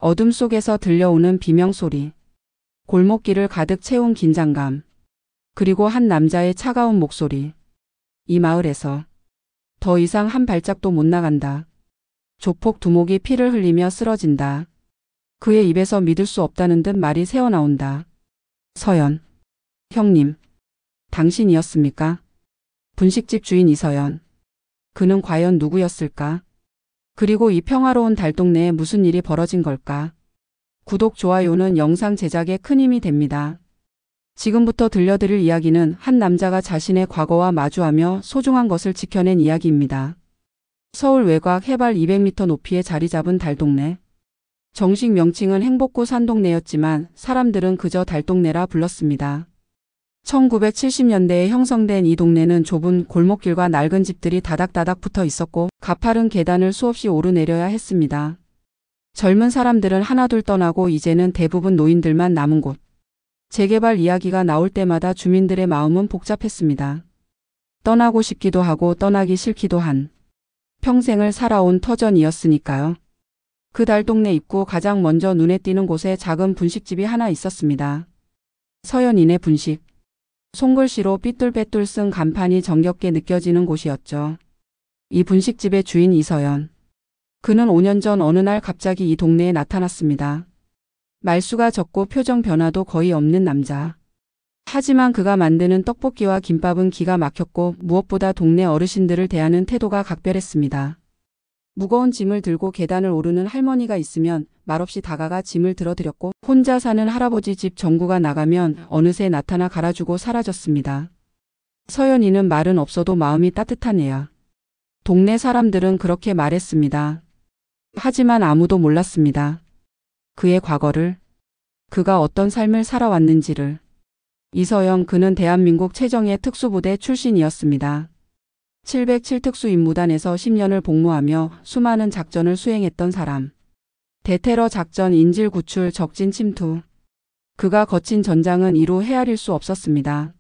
어둠 속에서 들려오는 비명소리, 골목길을 가득 채운 긴장감, 그리고 한 남자의 차가운 목소리. 이 마을에서 더 이상 한 발짝도 못 나간다. 조폭 두목이 피를 흘리며 쓰러진다. 그의 입에서 믿을 수 없다는 듯 말이 새어나온다. 서연. 형님. 당신이었습니까? 분식집 주인 이서연. 그는 과연 누구였을까? 그리고 이 평화로운 달동네에 무슨 일이 벌어진 걸까? 구독, 좋아요는 영상 제작에 큰 힘이 됩니다. 지금부터 들려드릴 이야기는 한 남자가 자신의 과거와 마주하며 소중한 것을 지켜낸 이야기입니다. 서울 외곽 해발 200m 높이에 자리 잡은 달동네. 정식 명칭은 행복구 산동네였지만 사람들은 그저 달동네라 불렀습니다. 1970년대에 형성된 이 동네는 좁은 골목길과 낡은 집들이 다닥다닥 붙어 있었고 가파른 계단을 수없이 오르내려야 했습니다. 젊은 사람들은 하나둘 떠나고 이제는 대부분 노인들만 남은 곳. 재개발 이야기가 나올 때마다 주민들의 마음은 복잡했습니다. 떠나고 싶기도 하고 떠나기 싫기도 한 평생을 살아온 터전이었으니까요. 그 달동네 입구 가장 먼저 눈에 띄는 곳에 작은 분식집이 하나 있었습니다. 서연이네 분식. 손글씨로 삐뚤빼뚤 쓴 간판이 정겹게 느껴지는 곳이었죠. 이 분식집의 주인 이서연. 그는 5년 전 어느 날 갑자기 이 동네에 나타났습니다. 말수가 적고 표정 변화도 거의 없는 남자. 하지만 그가 만드는 떡볶이와 김밥은 기가 막혔고 무엇보다 동네 어르신들을 대하는 태도가 각별했습니다. 무거운 짐을 들고 계단을 오르는 할머니가 있으면 말없이 다가가 짐을 들어드렸고 혼자 사는 할아버지 집 전구가 나가면 어느새 나타나 갈아주고 사라졌습니다. 서연이는 말은 없어도 마음이 따뜻한 애야. 동네 사람들은 그렇게 말했습니다. 하지만 아무도 몰랐습니다. 그의 과거를, 그가 어떤 삶을 살아왔는지를. 이서연, 그는 대한민국 최정예 특수부대 출신이었습니다. 707 특수임무단에서 10년을 복무하며 수많은 작전을 수행했던 사람. 대테러 작전, 인질 구출, 적진 침투. 그가 거친 전장은 이루 헤아릴 수 없었습니다.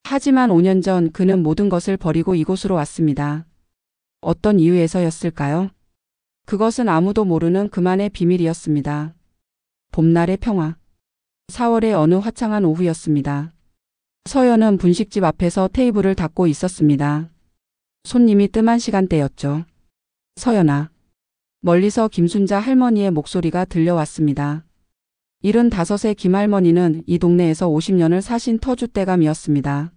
하지만 5년 전 그는 모든 것을 버리고 이곳으로 왔습니다. 어떤 이유에서였을까요? 그것은 아무도 모르는 그만의 비밀이었습니다. 봄날의 평화. 4월의 어느 화창한 오후였습니다. 서연은 분식집 앞에서 테이블을 닫고 있었습니다. 손님이 뜸한 시간대였죠. 서연아. 멀리서 김순자 할머니의 목소리가 들려왔습니다. 75의 김할머니는 이 동네에서 50년을 사신 터줏대감이었습니다.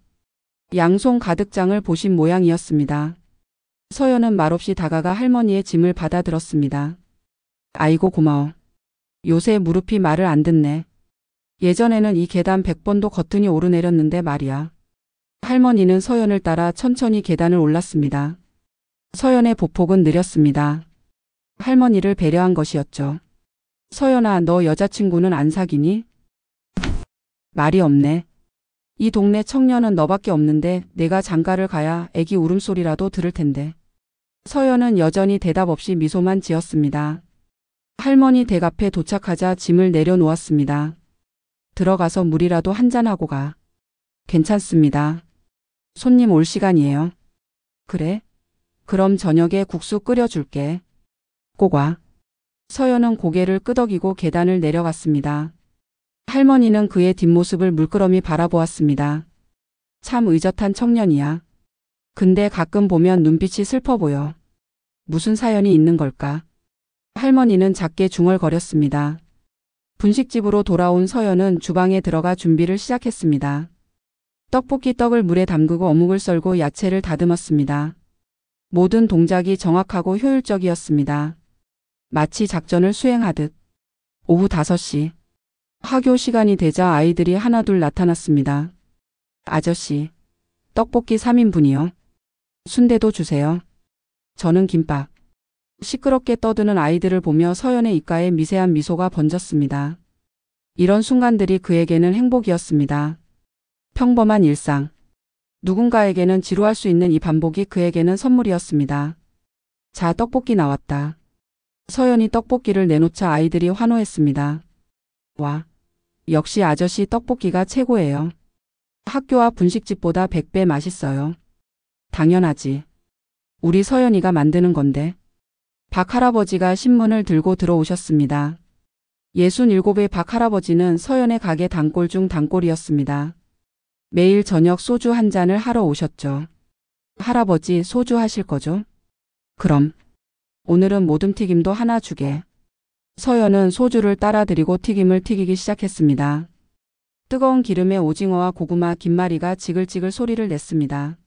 양손 가득 장을 보신 모양이었습니다. 서연은 말없이 다가가 할머니의 짐을 받아들었습니다. 아이고 고마워. 요새 무릎이 말을 안 듣네. 예전에는 이 계단 100번도 거뜬히 오르내렸는데 말이야. 할머니는 서연을 따라 천천히 계단을 올랐습니다. 서연의 보폭은 느렸습니다. 할머니를 배려한 것이었죠. 서연아, 너 여자친구는 안 사귀니? 말이 없네. 이 동네 청년은 너밖에 없는데 내가 장가를 가야 애기 울음소리라도 들을 텐데. 서연은 여전히 대답 없이 미소만 지었습니다. 할머니 댁 앞에 도착하자 짐을 내려놓았습니다. 들어가서 물이라도 한잔하고 가. 괜찮습니다. 손님 올 시간이에요. 그래? 그럼 저녁에 국수 끓여줄게. 꼭 와. 서연은 고개를 끄덕이고 계단을 내려갔습니다. 할머니는 그의 뒷모습을 물끄러미 바라보았습니다. 참 의젓한 청년이야. 근데 가끔 보면 눈빛이 슬퍼 보여. 무슨 사연이 있는 걸까? 할머니는 작게 중얼거렸습니다. 분식집으로 돌아온 서연은 주방에 들어가 준비를 시작했습니다. 떡볶이 떡을 물에 담그고 어묵을 썰고 야채를 다듬었습니다. 모든 동작이 정확하고 효율적이었습니다. 마치 작전을 수행하듯. 오후 5시. 학교 시간이 되자 아이들이 하나둘 나타났습니다. 아저씨, 떡볶이 3인분이요. 순대도 주세요. 저는 김밥. 시끄럽게 떠드는 아이들을 보며 서연의 입가에 미세한 미소가 번졌습니다. 이런 순간들이 그에게는 행복이었습니다. 평범한 일상. 누군가에게는 지루할 수 있는 이 반복이 그에게는 선물이었습니다. 자, 떡볶이 나왔다. 서연이 떡볶이를 내놓자 아이들이 환호했습니다. 와, 역시 아저씨 떡볶이가 최고예요. 학교 앞 분식집보다 100배 맛있어요. 당연하지. 우리 서연이가 만드는 건데. 박 할아버지가 신문을 들고 들어오셨습니다. 67의 박 할아버지는 서연의 가게 단골 중 단골이었습니다. 매일 저녁 소주 한 잔을 하러 오셨죠. 할아버지 소주 하실 거죠? 그럼 오늘은 모둠튀김도 하나 주게. 서연은 소주를 따라 드리고 튀김을 튀기기 시작했습니다. 뜨거운 기름에 오징어와 고구마, 김말이가 지글지글 소리를 냈습니다.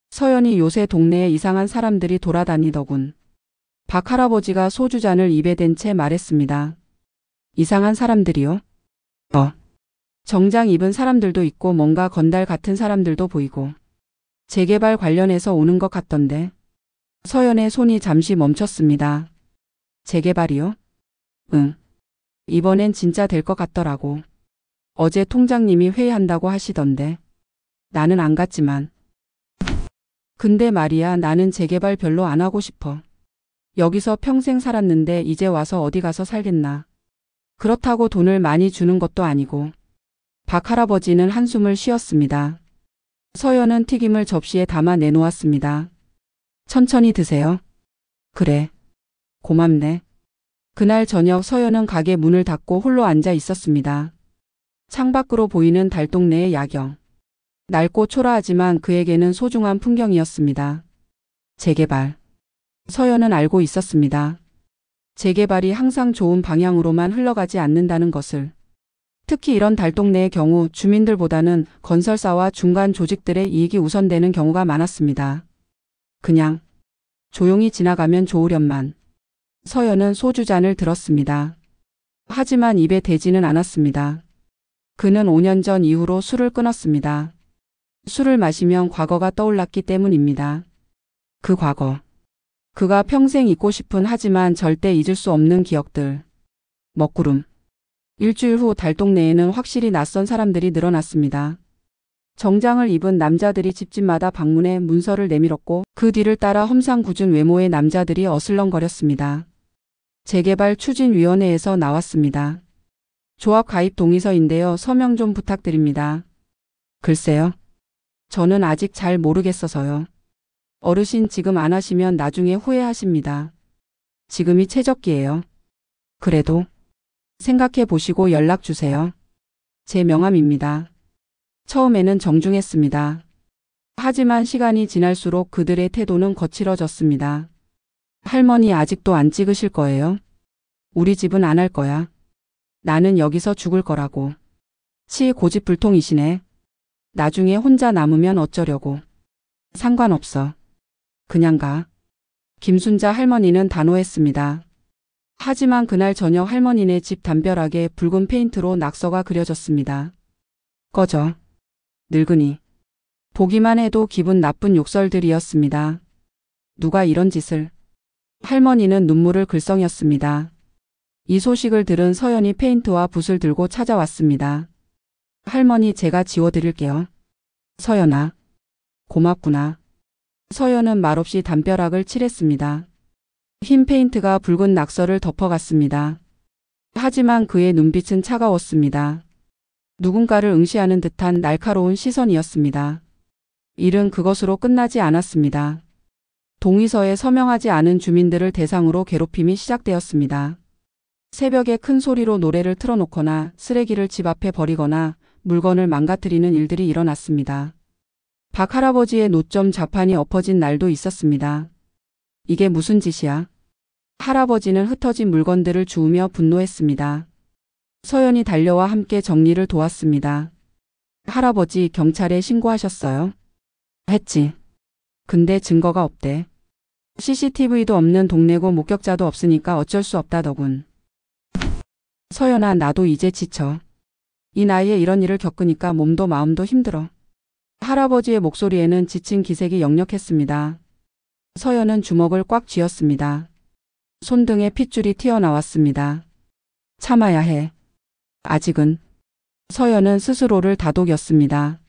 서연이 요새 동네에 이상한 사람들이 돌아다니더군. 박 할아버지가 소주잔을 입에 댄 채 말했습니다. 이상한 사람들이요? 정장 입은 사람들도 있고 뭔가 건달 같은 사람들도 보이고. 재개발 관련해서 오는 것 같던데. 서연의 손이 잠시 멈췄습니다. 재개발이요? 응. 이번엔 진짜 될 것 같더라고. 어제 통장님이 회의한다고 하시던데. 나는 안 갔지만. 근데 말이야, 나는 재개발 별로 안 하고 싶어. 여기서 평생 살았는데 이제 와서 어디 가서 살겠나. 그렇다고 돈을 많이 주는 것도 아니고. 박 할아버지는 한숨을 쉬었습니다. 서연은 튀김을 접시에 담아 내놓았습니다. 천천히 드세요. 그래. 고맙네. 그날 저녁 서연은 가게 문을 닫고 홀로 앉아 있었습니다. 창밖으로 보이는 달동네의 야경. 낡고 초라하지만 그에게는 소중한 풍경이었습니다. 재개발. 서연은 알고 있었습니다. 재개발이 항상 좋은 방향으로만 흘러가지 않는다는 것을. 특히 이런 달동네의 경우 주민들보다는 건설사와 중간 조직들의 이익이 우선되는 경우가 많았습니다. 그냥 조용히 지나가면 좋으련만. 서연은 소주잔을 들었습니다. 하지만 입에 대지는 않았습니다. 그는 5년 전 이후로 술을 끊었습니다. 술을 마시면 과거가 떠올랐기 때문입니다. 그 과거. 그가 평생 잊고 싶은 하지만 절대 잊을 수 없는 기억들. 먹구름. 일주일 후 달동네에는 확실히 낯선 사람들이 늘어났습니다. 정장을 입은 남자들이 집집마다 방문해 문서를 내밀었고 그 뒤를 따라 험상궂은 외모의 남자들이 어슬렁거렸습니다. 재개발 추진위원회에서 나왔습니다. 조합 가입 동의서인데요. 서명 좀 부탁드립니다. 글쎄요. 저는 아직 잘 모르겠어서요. 어르신 지금 안 하시면 나중에 후회하십니다. 지금이 최적기예요. 그래도 생각해 보시고 연락 주세요. 제 명함입니다. 처음에는 정중했습니다. 하지만 시간이 지날수록 그들의 태도는 거칠어졌습니다. 할머니 아직도 안 찍으실 거예요? 우리 집은 안 할 거야. 나는 여기서 죽을 거라고. 고집불통이시네. 나중에 혼자 남으면 어쩌려고. 상관없어. 그냥 가. 김순자 할머니는 단호했습니다. 하지만 그날 저녁 할머니네 집 담벼락에 붉은 페인트로 낙서가 그려졌습니다. 꺼져. 늙은이. 보기만 해도 기분 나쁜 욕설들이었습니다. 누가 이런 짓을. 할머니는 눈물을 글썽였습니다. 이 소식을 들은 서연이 페인트와 붓을 들고 찾아왔습니다. 할머니 제가 지워드릴게요. 서연아. 고맙구나. 서연은 말없이 담벼락을 칠했습니다. 흰 페인트가 붉은 낙서를 덮어갔습니다. 하지만 그의 눈빛은 차가웠습니다. 누군가를 응시하는 듯한 날카로운 시선이었습니다. 일은 그것으로 끝나지 않았습니다. 동의서에 서명하지 않은 주민들을 대상으로 괴롭힘이 시작되었습니다. 새벽에 큰 소리로 노래를 틀어놓거나 쓰레기를 집 앞에 버리거나 물건을 망가뜨리는 일들이 일어났습니다. 박 할아버지의 노점 자판이 엎어진 날도 있었습니다. 이게 무슨 짓이야? 할아버지는 흩어진 물건들을 주우며 분노했습니다. 서연이 달려와 함께 정리를 도왔습니다. 할아버지 경찰에 신고하셨어요? 했지. 근데 증거가 없대. CCTV도 없는 동네고 목격자도 없으니까 어쩔 수 없다더군. 서연아 나도 이제 지쳐. 이 나이에 이런 일을 겪으니까 몸도 마음도 힘들어. 할아버지의 목소리에는 지친 기색이 역력했습니다. 서연은 주먹을 꽉 쥐었습니다. 손등에 핏줄이 튀어나왔습니다. 참아야 해. 아직은. 서연은 스스로를 다독였습니다.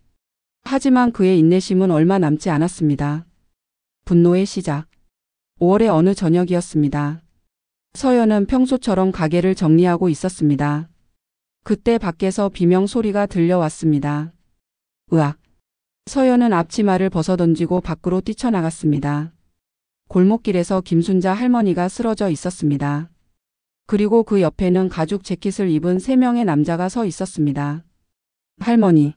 하지만 그의 인내심은 얼마 남지 않았습니다. 분노의 시작. 5월의 어느 저녁이었습니다. 서연은 평소처럼 가게를 정리하고 있었습니다. 그때 밖에서 비명 소리가 들려왔습니다. 으악. 서연은 앞치마를 벗어던지고 밖으로 뛰쳐나갔습니다. 골목길에서 김순자 할머니가 쓰러져 있었습니다. 그리고 그 옆에는 가죽 재킷을 입은 3명의 남자가 서 있었습니다. 할머니.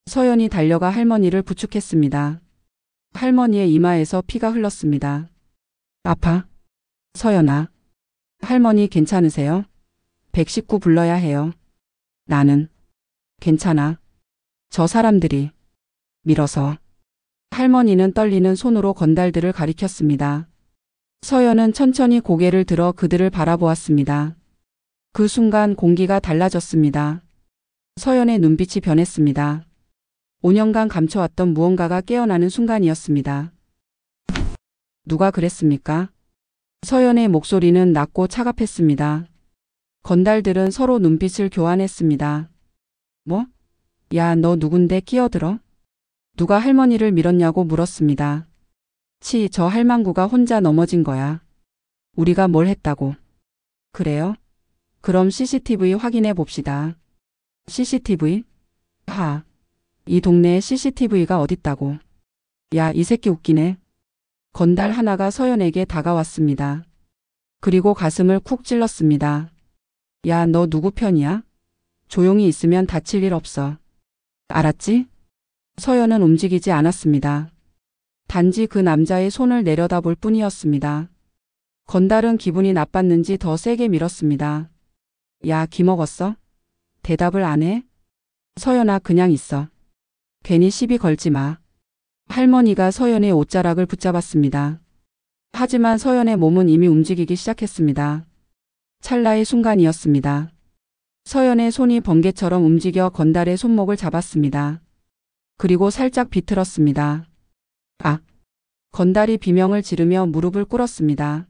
서연이 달려가 할머니를 부축했습니다. 할머니의 이마에서 피가 흘렀습니다. 아파? 서연아. 할머니 괜찮으세요? 119 불러야 해요. 나는 괜찮아. 저 사람들이 밀어서. 할머니는 떨리는 손으로 건달들을 가리켰습니다. 서연은 천천히 고개를 들어 그들을 바라보았습니다. 그 순간 공기가 달라졌습니다. 서연의 눈빛이 변했습니다. 5년간 감춰왔던 무언가가 깨어나는 순간이었습니다. 누가 그랬습니까? 서연의 목소리는 낮고 차갑했습니다. 건달들은 서로 눈빛을 교환했습니다. 뭐? 야, 너 누군데 끼어들어? 누가 할머니를 밀었냐고 물었습니다. 저 할망구가 혼자 넘어진 거야. 우리가 뭘 했다고. 그래요? 그럼 CCTV 확인해 봅시다. CCTV? 이 동네에 CCTV가 어딨다고. 야, 이 새끼 웃기네. 건달 하나가 서연에게 다가왔습니다. 그리고 가슴을 쿡 찔렀습니다. 야, 너 누구 편이야? 조용히 있으면 다칠 일 없어. 알았지? 서연은 움직이지 않았습니다. 단지 그 남자의 손을 내려다볼 뿐이었습니다. 건달은 기분이 나빴는지 더 세게 밀었습니다. 야, 기먹었어? 대답을 안 해? 서연아, 그냥 있어. 괜히 시비 걸지 마. 할머니가 서연의 옷자락을 붙잡았습니다. 하지만 서연의 몸은 이미 움직이기 시작했습니다. 찰나의 순간이었습니다. 서연의 손이 번개처럼 움직여 건달의 손목을 잡았습니다. 그리고 살짝 비틀었습니다. 건달이 비명을 지르며 무릎을 꿇었습니다.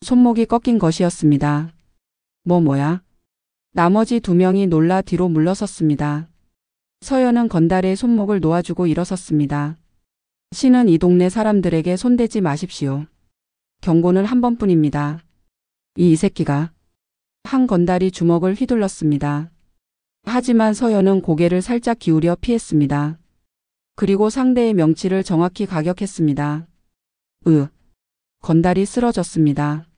손목이 꺾인 것이었습니다. 뭐야? 나머지 2명이 놀라 뒤로 물러섰습니다. 서연은 건달의 손목을 놓아주고 일어섰습니다. 신은 이 동네 사람들에게 손대지 마십시오. 경고는 한 번뿐입니다. 이 새끼가. 한 건달이 주먹을 휘둘렀습니다. 하지만 서연은 고개를 살짝 기울여 피했습니다. 그리고 상대의 명치를 정확히 가격했습니다. 건달이 쓰러졌습니다.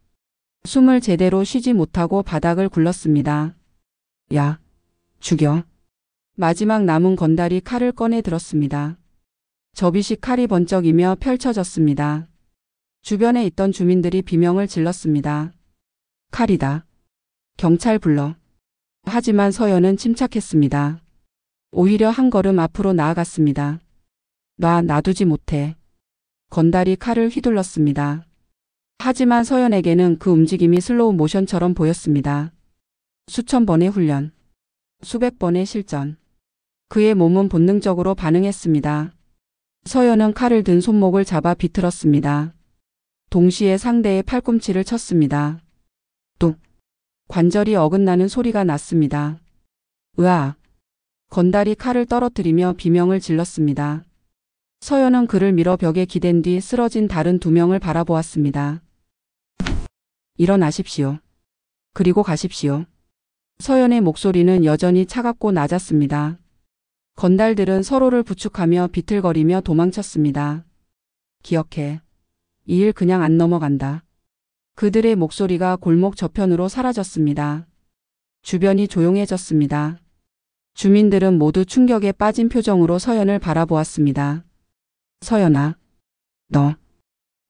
숨을 제대로 쉬지 못하고 바닥을 굴렀습니다. 야, 죽여. 마지막 남은 건달이 칼을 꺼내 들었습니다. 접이식 칼이 번쩍이며 펼쳐졌습니다. 주변에 있던 주민들이 비명을 질렀습니다. 칼이다. 경찰 불러. 하지만 서연은 침착했습니다. 오히려 한 걸음 앞으로 나아갔습니다. 놔두지 못해. 건달이 칼을 휘둘렀습니다. 하지만 서연에게는 그 움직임이 슬로우 모션처럼 보였습니다. 수천 번의 훈련, 수백 번의 실전. 그의 몸은 본능적으로 반응했습니다. 서연은 칼을 든 손목을 잡아 비틀었습니다. 동시에 상대의 팔꿈치를 쳤습니다. 뚝. 관절이 어긋나는 소리가 났습니다. 으아. 건달이 칼을 떨어뜨리며 비명을 질렀습니다. 서연은 그를 밀어 벽에 기댄 뒤 쓰러진 다른 2명을 바라보았습니다. 일어나십시오. 그리고 가십시오. 서연의 목소리는 여전히 차갑고 낮았습니다. 건달들은 서로를 부축하며 비틀거리며 도망쳤습니다. 기억해. 이 일 그냥 안 넘어간다. 그들의 목소리가 골목 저편으로 사라졌습니다. 주변이 조용해졌습니다. 주민들은 모두 충격에 빠진 표정으로 서연을 바라보았습니다. 서연아, 너.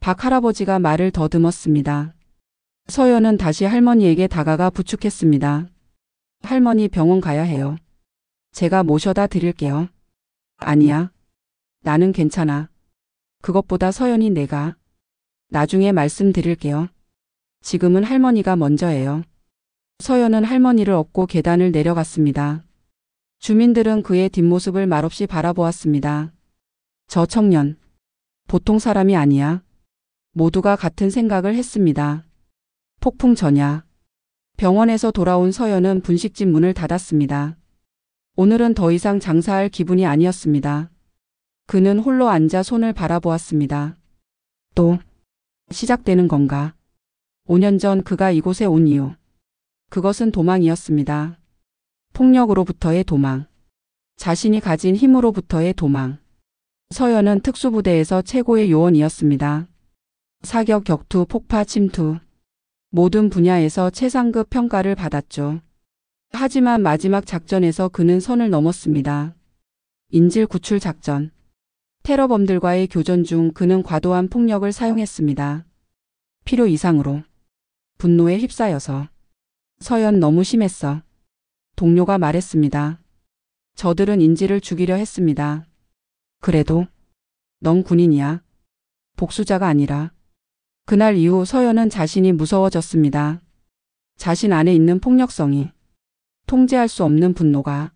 박 할아버지가 말을 더듬었습니다. 서연은 다시 할머니에게 다가가 부축했습니다. 할머니 병원 가야 해요. 제가 모셔다 드릴게요. 아니야. 나는 괜찮아. 그것보다 서연이 내가. 나중에 말씀드릴게요. 지금은 할머니가 먼저예요. 서연은 할머니를 업고 계단을 내려갔습니다. 주민들은 그의 뒷모습을 말없이 바라보았습니다. 저 청년. 보통 사람이 아니야. 모두가 같은 생각을 했습니다. 폭풍 전야. 병원에서 돌아온 서연은 분식집 문을 닫았습니다. 오늘은 더 이상 장사할 기분이 아니었습니다. 그는 홀로 앉아 손을 바라보았습니다. 또 시작되는 건가? 5년 전 그가 이곳에 온 이유. 그것은 도망이었습니다. 폭력으로부터의 도망. 자신이 가진 힘으로부터의 도망. 서연은 특수부대에서 최고의 요원이었습니다. 사격, 격투, 폭파, 침투. 모든 분야에서 최상급 평가를 받았죠. 하지만 마지막 작전에서 그는 선을 넘었습니다. 인질 구출 작전. 테러범들과의 교전 중 그는 과도한 폭력을 사용했습니다. 필요 이상으로. 분노에 휩싸여서. 서연 너무 심했어. 동료가 말했습니다. 저들은 인질을 죽이려 했습니다. 그래도 넌 군인이야. 복수자가 아니라. 그날 이후 서연은 자신이 무서워졌습니다. 자신 안에 있는 폭력성이. 통제할 수 없는 분노가.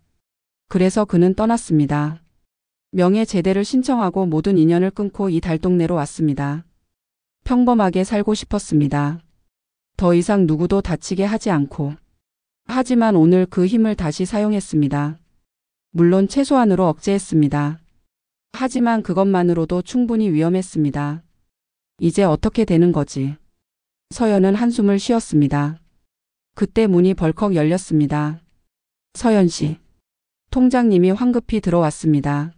그래서 그는 떠났습니다. 명예 제대를 신청하고 모든 인연을 끊고 이 달동네로 왔습니다. 평범하게 살고 싶었습니다. 더 이상 누구도 다치게 하지 않고. 하지만 오늘 그 힘을 다시 사용했습니다. 물론 최소한으로 억제했습니다. 하지만 그것만으로도 충분히 위험했습니다. 이제 어떻게 되는 거지? 서연은 한숨을 쉬었습니다. 그때 문이 벌컥 열렸습니다. 서연 씨. 통장님이 황급히 들어왔습니다.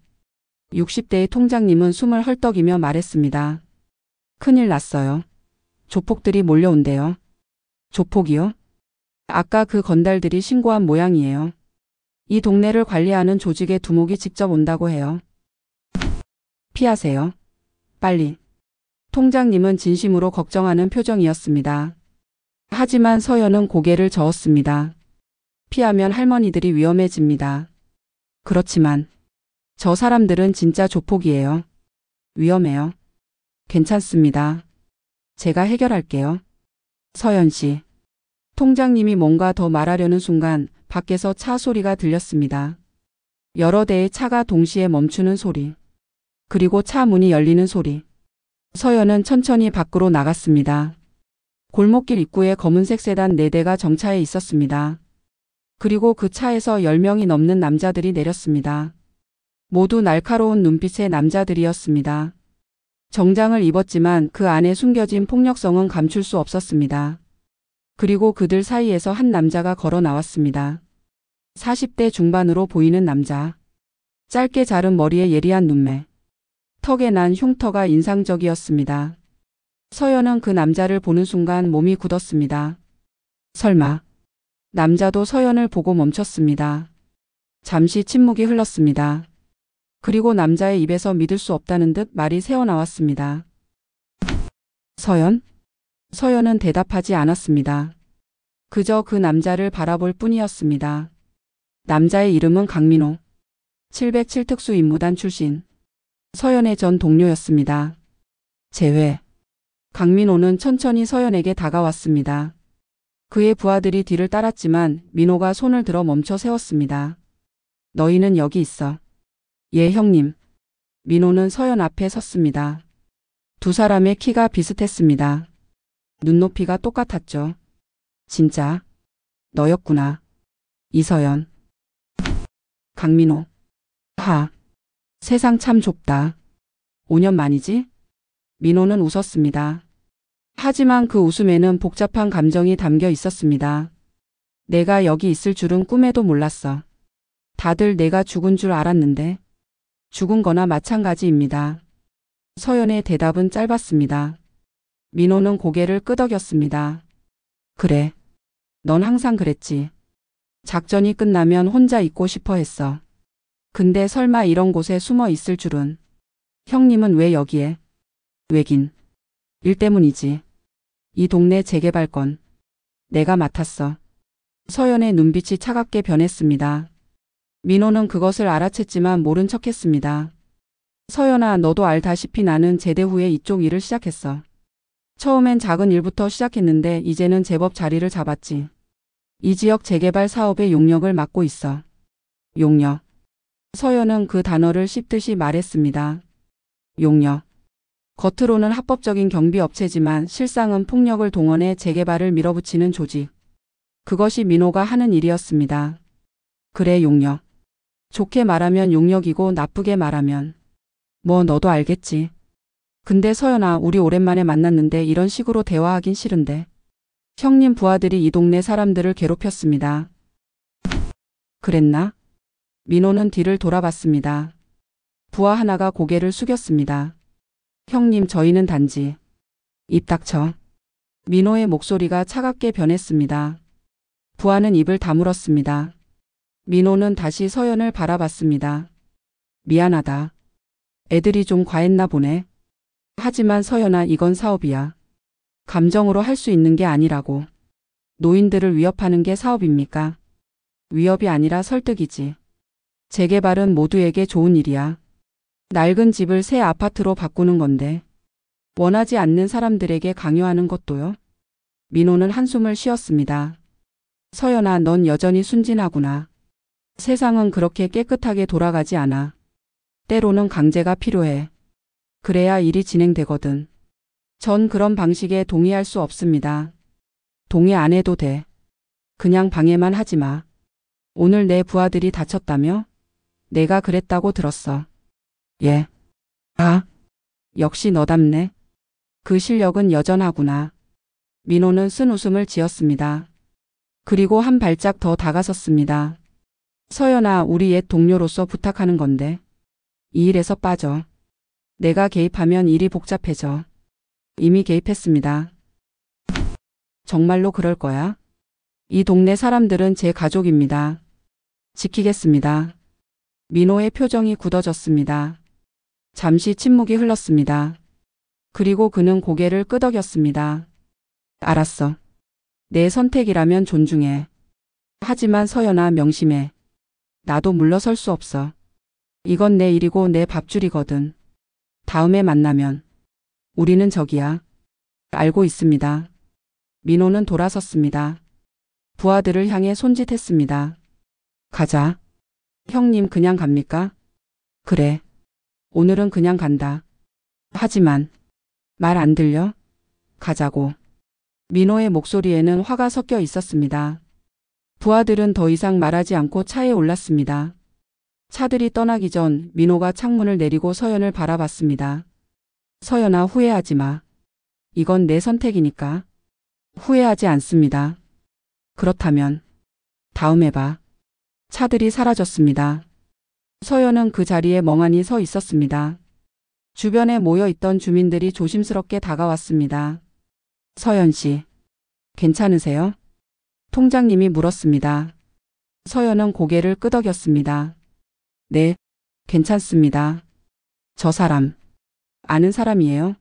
60대의 통장님은 숨을 헐떡이며 말했습니다. 큰일 났어요. 조폭들이 몰려온대요. 조폭이요? 아까 그 건달들이 신고한 모양이에요. 이 동네를 관리하는 조직의 두목이 직접 온다고 해요. 피하세요. 빨리. 통장님은 진심으로 걱정하는 표정이었습니다. 하지만 서연은 고개를 저었습니다. 피하면 할머니들이 위험해집니다. 그렇지만 저 사람들은 진짜 조폭이에요. 위험해요. 괜찮습니다. 제가 해결할게요. 서연 씨. 통장님이 뭔가 더 말하려는 순간 밖에서 차 소리가 들렸습니다. 여러 대의 차가 동시에 멈추는 소리. 그리고 차 문이 열리는 소리. 서연은 천천히 밖으로 나갔습니다. 골목길 입구에 검은색 세단 4대가 정차해 있었습니다. 그리고 그 차에서 10명이 넘는 남자들이 내렸습니다. 모두 날카로운 눈빛의 남자들이었습니다. 정장을 입었지만 그 안에 숨겨진 폭력성은 감출 수 없었습니다. 그리고 그들 사이에서 한 남자가 걸어 나왔습니다. 40대 중반으로 보이는 남자. 짧게 자른 머리에 예리한 눈매. 턱에 난 흉터가 인상적이었습니다. 서연은 그 남자를 보는 순간 몸이 굳었습니다. 설마. 남자도 서연을 보고 멈췄습니다. 잠시 침묵이 흘렀습니다. 그리고 남자의 입에서 믿을 수 없다는 듯 말이 새어나왔습니다. 서연? 서연은 대답하지 않았습니다. 그저 그 남자를 바라볼 뿐이었습니다. 남자의 이름은 강민호. 707 특수임무단 출신. 서연의 전 동료였습니다. 제외. 강민호는 천천히 서연에게 다가왔습니다. 그의 부하들이 뒤를 따랐지만 민호가 손을 들어 멈춰 세웠습니다. 너희는 여기 있어. 예, 형님. 민호는 서연 앞에 섰습니다. 두 사람의 키가 비슷했습니다. 눈높이가 똑같았죠. 진짜? 너였구나. 이서연. 강민호. 하. 세상 참 좁다. 5년 만이지? 민호는 웃었습니다. 하지만 그 웃음에는 복잡한 감정이 담겨 있었습니다. 내가 여기 있을 줄은 꿈에도 몰랐어. 다들 내가 죽은 줄 알았는데. 죽은 거나 마찬가지입니다. 서연의 대답은 짧았습니다. 민호는 고개를 끄덕였습니다. 그래. 넌 항상 그랬지. 작전이 끝나면 혼자 있고 싶어 했어. 근데 설마 이런 곳에 숨어 있을 줄은. 형님은 왜 여기에? 왜긴. 일 때문이지. 이 동네 재개발 건. 내가 맡았어. 서연의 눈빛이 차갑게 변했습니다. 민호는 그것을 알아챘지만 모른 척했습니다. 서연아, 너도 알다시피 나는 제대 후에 이쪽 일을 시작했어. 처음엔 작은 일부터 시작했는데 이제는 제법 자리를 잡았지. 이 지역 재개발 사업의 용역을 맡고 있어. 용역. 서연은 그 단어를 씹듯이 말했습니다. 용역. 겉으로는 합법적인 경비업체지만 실상은 폭력을 동원해 재개발을 밀어붙이는 조직. 그것이 민호가 하는 일이었습니다. 그래, 용역. 좋게 말하면 용역이고 나쁘게 말하면. 뭐 너도 알겠지. 근데 서연아, 우리 오랜만에 만났는데 이런 식으로 대화하긴 싫은데. 형님 부하들이 이 동네 사람들을 괴롭혔습니다. 그랬나? 민호는 뒤를 돌아봤습니다. 부하 하나가 고개를 숙였습니다. 형님, 저희는 단지. 입 닥쳐. 민호의 목소리가 차갑게 변했습니다. 부하는 입을 다물었습니다. 민호는 다시 서연을 바라봤습니다. 미안하다. 애들이 좀 과했나 보네. 하지만 서연아, 이건 사업이야. 감정으로 할 수 있는 게 아니라고. 노인들을 위협하는 게 사업입니까? 위협이 아니라 설득이지. 재개발은 모두에게 좋은 일이야. 낡은 집을 새 아파트로 바꾸는 건데. 원하지 않는 사람들에게 강요하는 것도요. 민호는 한숨을 쉬었습니다. 서연아, 넌 여전히 순진하구나. 세상은 그렇게 깨끗하게 돌아가지 않아. 때로는 강제가 필요해. 그래야 일이 진행되거든. 전 그런 방식에 동의할 수 없습니다. 동의 안 해도 돼. 그냥 방해만 하지 마. 오늘 내 부하들이 다쳤다며? 내가 그랬다고 들었어. 예. 아, 역시 너답네. 그 실력은 여전하구나. 민호는 쓴 웃음을 지었습니다. 그리고 한 발짝 더 다가섰습니다. 서연아, 우리 옛 동료로서 부탁하는 건데. 이 일에서 빠져. 내가 개입하면 일이 복잡해져. 이미 개입했습니다. 정말로 그럴 거야? 이 동네 사람들은 제 가족입니다. 지키겠습니다. 민호의 표정이 굳어졌습니다. 잠시 침묵이 흘렀습니다. 그리고 그는 고개를 끄덕였습니다. 알았어. 내 선택이라면 존중해. 하지만 서연아, 명심해. 나도 물러설 수 없어. 이건 내 일이고 내 밥줄이거든. 다음에 만나면 우리는 적이야. 알고 있습니다. 민호는 돌아섰습니다. 부하들을 향해 손짓했습니다. 가자. 형님, 그냥 갑니까? 그래. 오늘은 그냥 간다. 하지만 말 안 들려? 가자고. 민호의 목소리에는 화가 섞여 있었습니다. 부하들은 더 이상 말하지 않고 차에 올랐습니다. 차들이 떠나기 전 민호가 창문을 내리고 서연을 바라봤습니다. 서연아, 후회하지 마. 이건 내 선택이니까. 후회하지 않습니다. 그렇다면 다음에 봐. 차들이 사라졌습니다. 서연은 그 자리에 멍하니 서 있었습니다. 주변에 모여있던 주민들이 조심스럽게 다가왔습니다. 서연 씨, 괜찮으세요? 통장님이 물었습니다. 서연은 고개를 끄덕였습니다. 네, 괜찮습니다. 저 사람, 아는 사람이에요?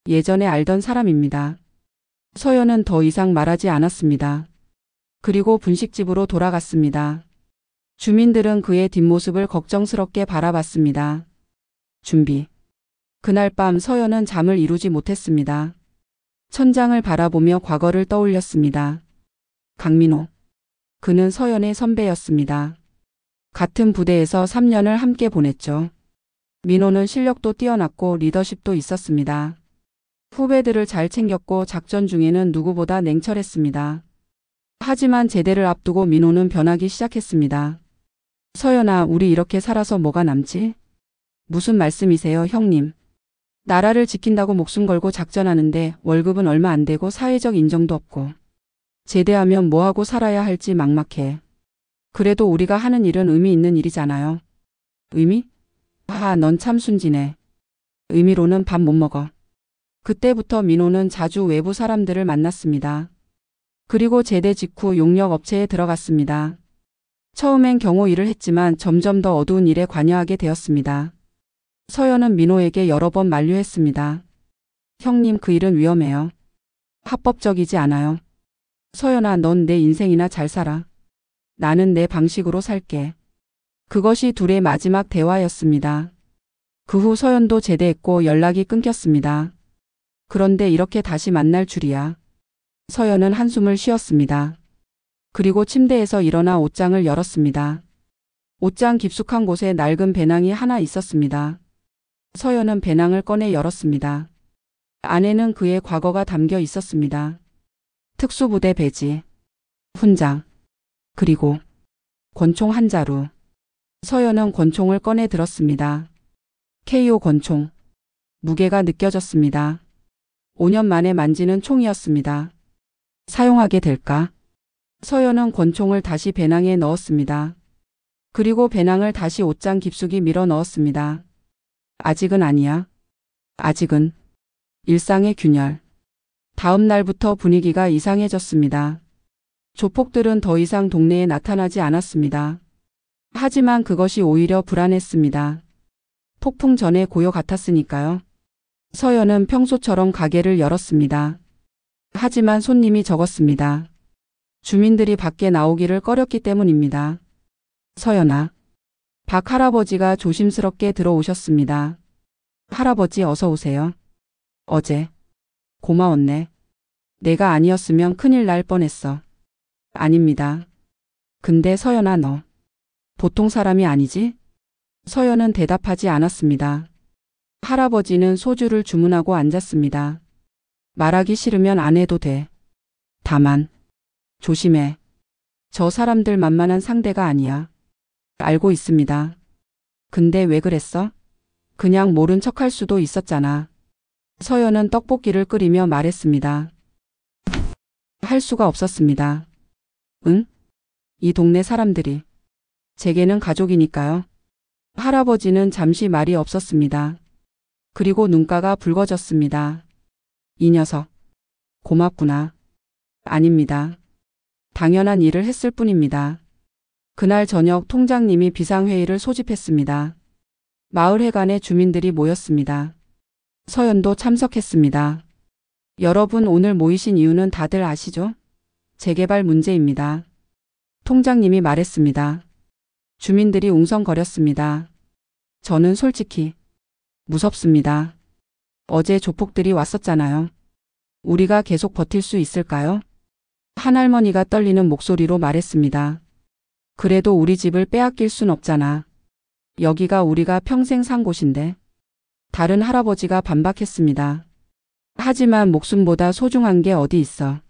예전에 알던 사람입니다. 서연은 더 이상 말하지 않았습니다. 그리고 분식집으로 돌아갔습니다. 주민들은 그의 뒷모습을 걱정스럽게 바라봤습니다. 준비. 그날 밤 서연은 잠을 이루지 못했습니다. 천장을 바라보며 과거를 떠올렸습니다. 강민호. 그는 서연의 선배였습니다. 같은 부대에서 3년을 함께 보냈죠. 민호는 실력도 뛰어났고 리더십도 있었습니다. 후배들을 잘 챙겼고 작전 중에는 누구보다 냉철했습니다. 하지만 제대를 앞두고 민호는 변하기 시작했습니다. 서연아, 우리 이렇게 살아서 뭐가 남지? 무슨 말씀이세요, 형님? 나라를 지킨다고 목숨 걸고 작전하는데 월급은 얼마 안 되고 사회적 인정도 없고. 제대하면 뭐하고 살아야 할지 막막해. 그래도 우리가 하는 일은 의미 있는 일이잖아요. 의미? 하하, 넌 참 순진해. 의미로는 밥 못 먹어. 그때부터 민호는 자주 외부 사람들을 만났습니다. 그리고 제대 직후 용역 업체에 들어갔습니다. 처음엔 경호 일을 했지만 점점 더 어두운 일에 관여하게 되었습니다. 서연은 민호에게 여러 번 만류했습니다. 형님, 그 일은 위험해요. 합법적이지 않아요. 서연아, 넌 내 인생이나 잘 살아. 나는 내 방식으로 살게. 그것이 둘의 마지막 대화였습니다. 그 후 서연도 제대했고 연락이 끊겼습니다. 그런데 이렇게 다시 만날 줄이야. 서연은 한숨을 쉬었습니다. 그리고 침대에서 일어나 옷장을 열었습니다. 옷장 깊숙한 곳에 낡은 배낭이 하나 있었습니다. 서연은 배낭을 꺼내 열었습니다. 안에는 그의 과거가 담겨 있었습니다. 특수부대 배지, 훈장, 그리고 권총 한 자루. 서연은 권총을 꺼내 들었습니다. KO 권총. 무게가 느껴졌습니다. 5년 만에 만지는 총이었습니다. 사용하게 될까? 서연은 권총을 다시 배낭에 넣었습니다. 그리고 배낭을 다시 옷장 깊숙이 밀어 넣었습니다. 아직은 아니야. 아직은. 일상의 균열. 다음 날부터 분위기가 이상해졌습니다. 조폭들은 더 이상 동네에 나타나지 않았습니다. 하지만 그것이 오히려 불안했습니다. 폭풍 전의 고요 같았으니까요. 서연은 평소처럼 가게를 열었습니다. 하지만 손님이 적었습니다. 주민들이 밖에 나오기를 꺼렸기 때문입니다. 서연아. 박 할아버지가 조심스럽게 들어오셨습니다. 할아버지 어서 오세요. 어제 고마웠네. 내가 아니었으면 큰일 날 뻔했어. 아닙니다. 근데 서연아 너 보통 사람이 아니지? 서연은 대답하지 않았습니다. 할아버지는 소주를 주문하고 앉았습니다. 말하기 싫으면 안 해도 돼. 다만 조심해. 저 사람들 만만한 상대가 아니야. 알고 있습니다. 근데 왜 그랬어? 그냥 모른 척할 수도 있었잖아. 서연은 떡볶이를 끓이며 말했습니다. 할 수가 없었습니다. 응? 이 동네 사람들이 제게는 가족이니까요. 할아버지는 잠시 말이 없었습니다. 그리고 눈가가 붉어졌습니다. 이 녀석. 고맙구나. 아닙니다. 당연한 일을 했을 뿐입니다. 그날 저녁 통장님이 비상회의를 소집했습니다. 마을 회관에 주민들이 모였습니다. 서연도 참석했습니다. 여러분 오늘 모이신 이유는 다들 아시죠? 재개발 문제입니다. 통장님이 말했습니다. 주민들이 웅성거렸습니다. 저는 솔직히 무섭습니다. 어제 조폭들이 왔었잖아요. 우리가 계속 버틸 수 있을까요? 한 할머니가 떨리는 목소리로 말했습니다. 그래도 우리 집을 빼앗길 순 없잖아. 여기가 우리가 평생 산 곳인데. 다른 할아버지가 반박했습니다. 하지만 목숨보다 소중한 게 어디 있어.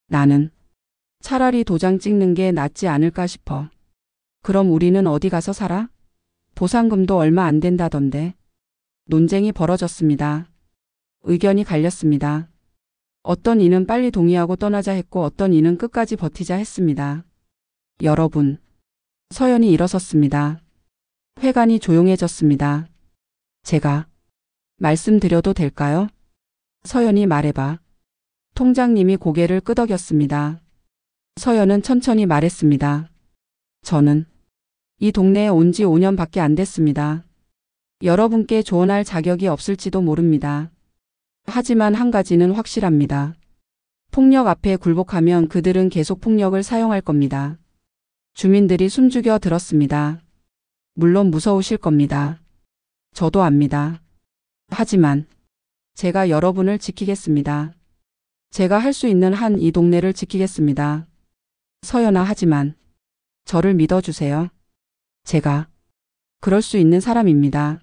나는 차라리 도장 찍는 게 낫지 않을까 싶어. 그럼 우리는 어디 가서 살아? 보상금도 얼마 안 된다던데. 논쟁이 벌어졌습니다. 의견이 갈렸습니다. 어떤 이는 빨리 동의하고 떠나자 했고 어떤 이는 끝까지 버티자 했습니다. 여러분. 서연이 일어섰습니다. 회관이 조용해졌습니다. 제가 말씀드려도 될까요? 서연이 말해봐. 통장님이 고개를 끄덕였습니다. 서연은 천천히 말했습니다. 저는 이 동네에 온 지 5년밖에 안 됐습니다. 여러분께 조언할 자격이 없을지도 모릅니다. 하지만 한 가지는 확실합니다. 폭력 앞에 굴복하면 그들은 계속 폭력을 사용할 겁니다. 주민들이 숨죽여 들었습니다. 물론 무서우실 겁니다. 저도 압니다. 하지만 제가 여러분을 지키겠습니다. 제가 할 수 있는 한 이 동네를 지키겠습니다. 서연아 하지만 저를 믿어주세요. 제가 그럴 수 있는 사람입니다.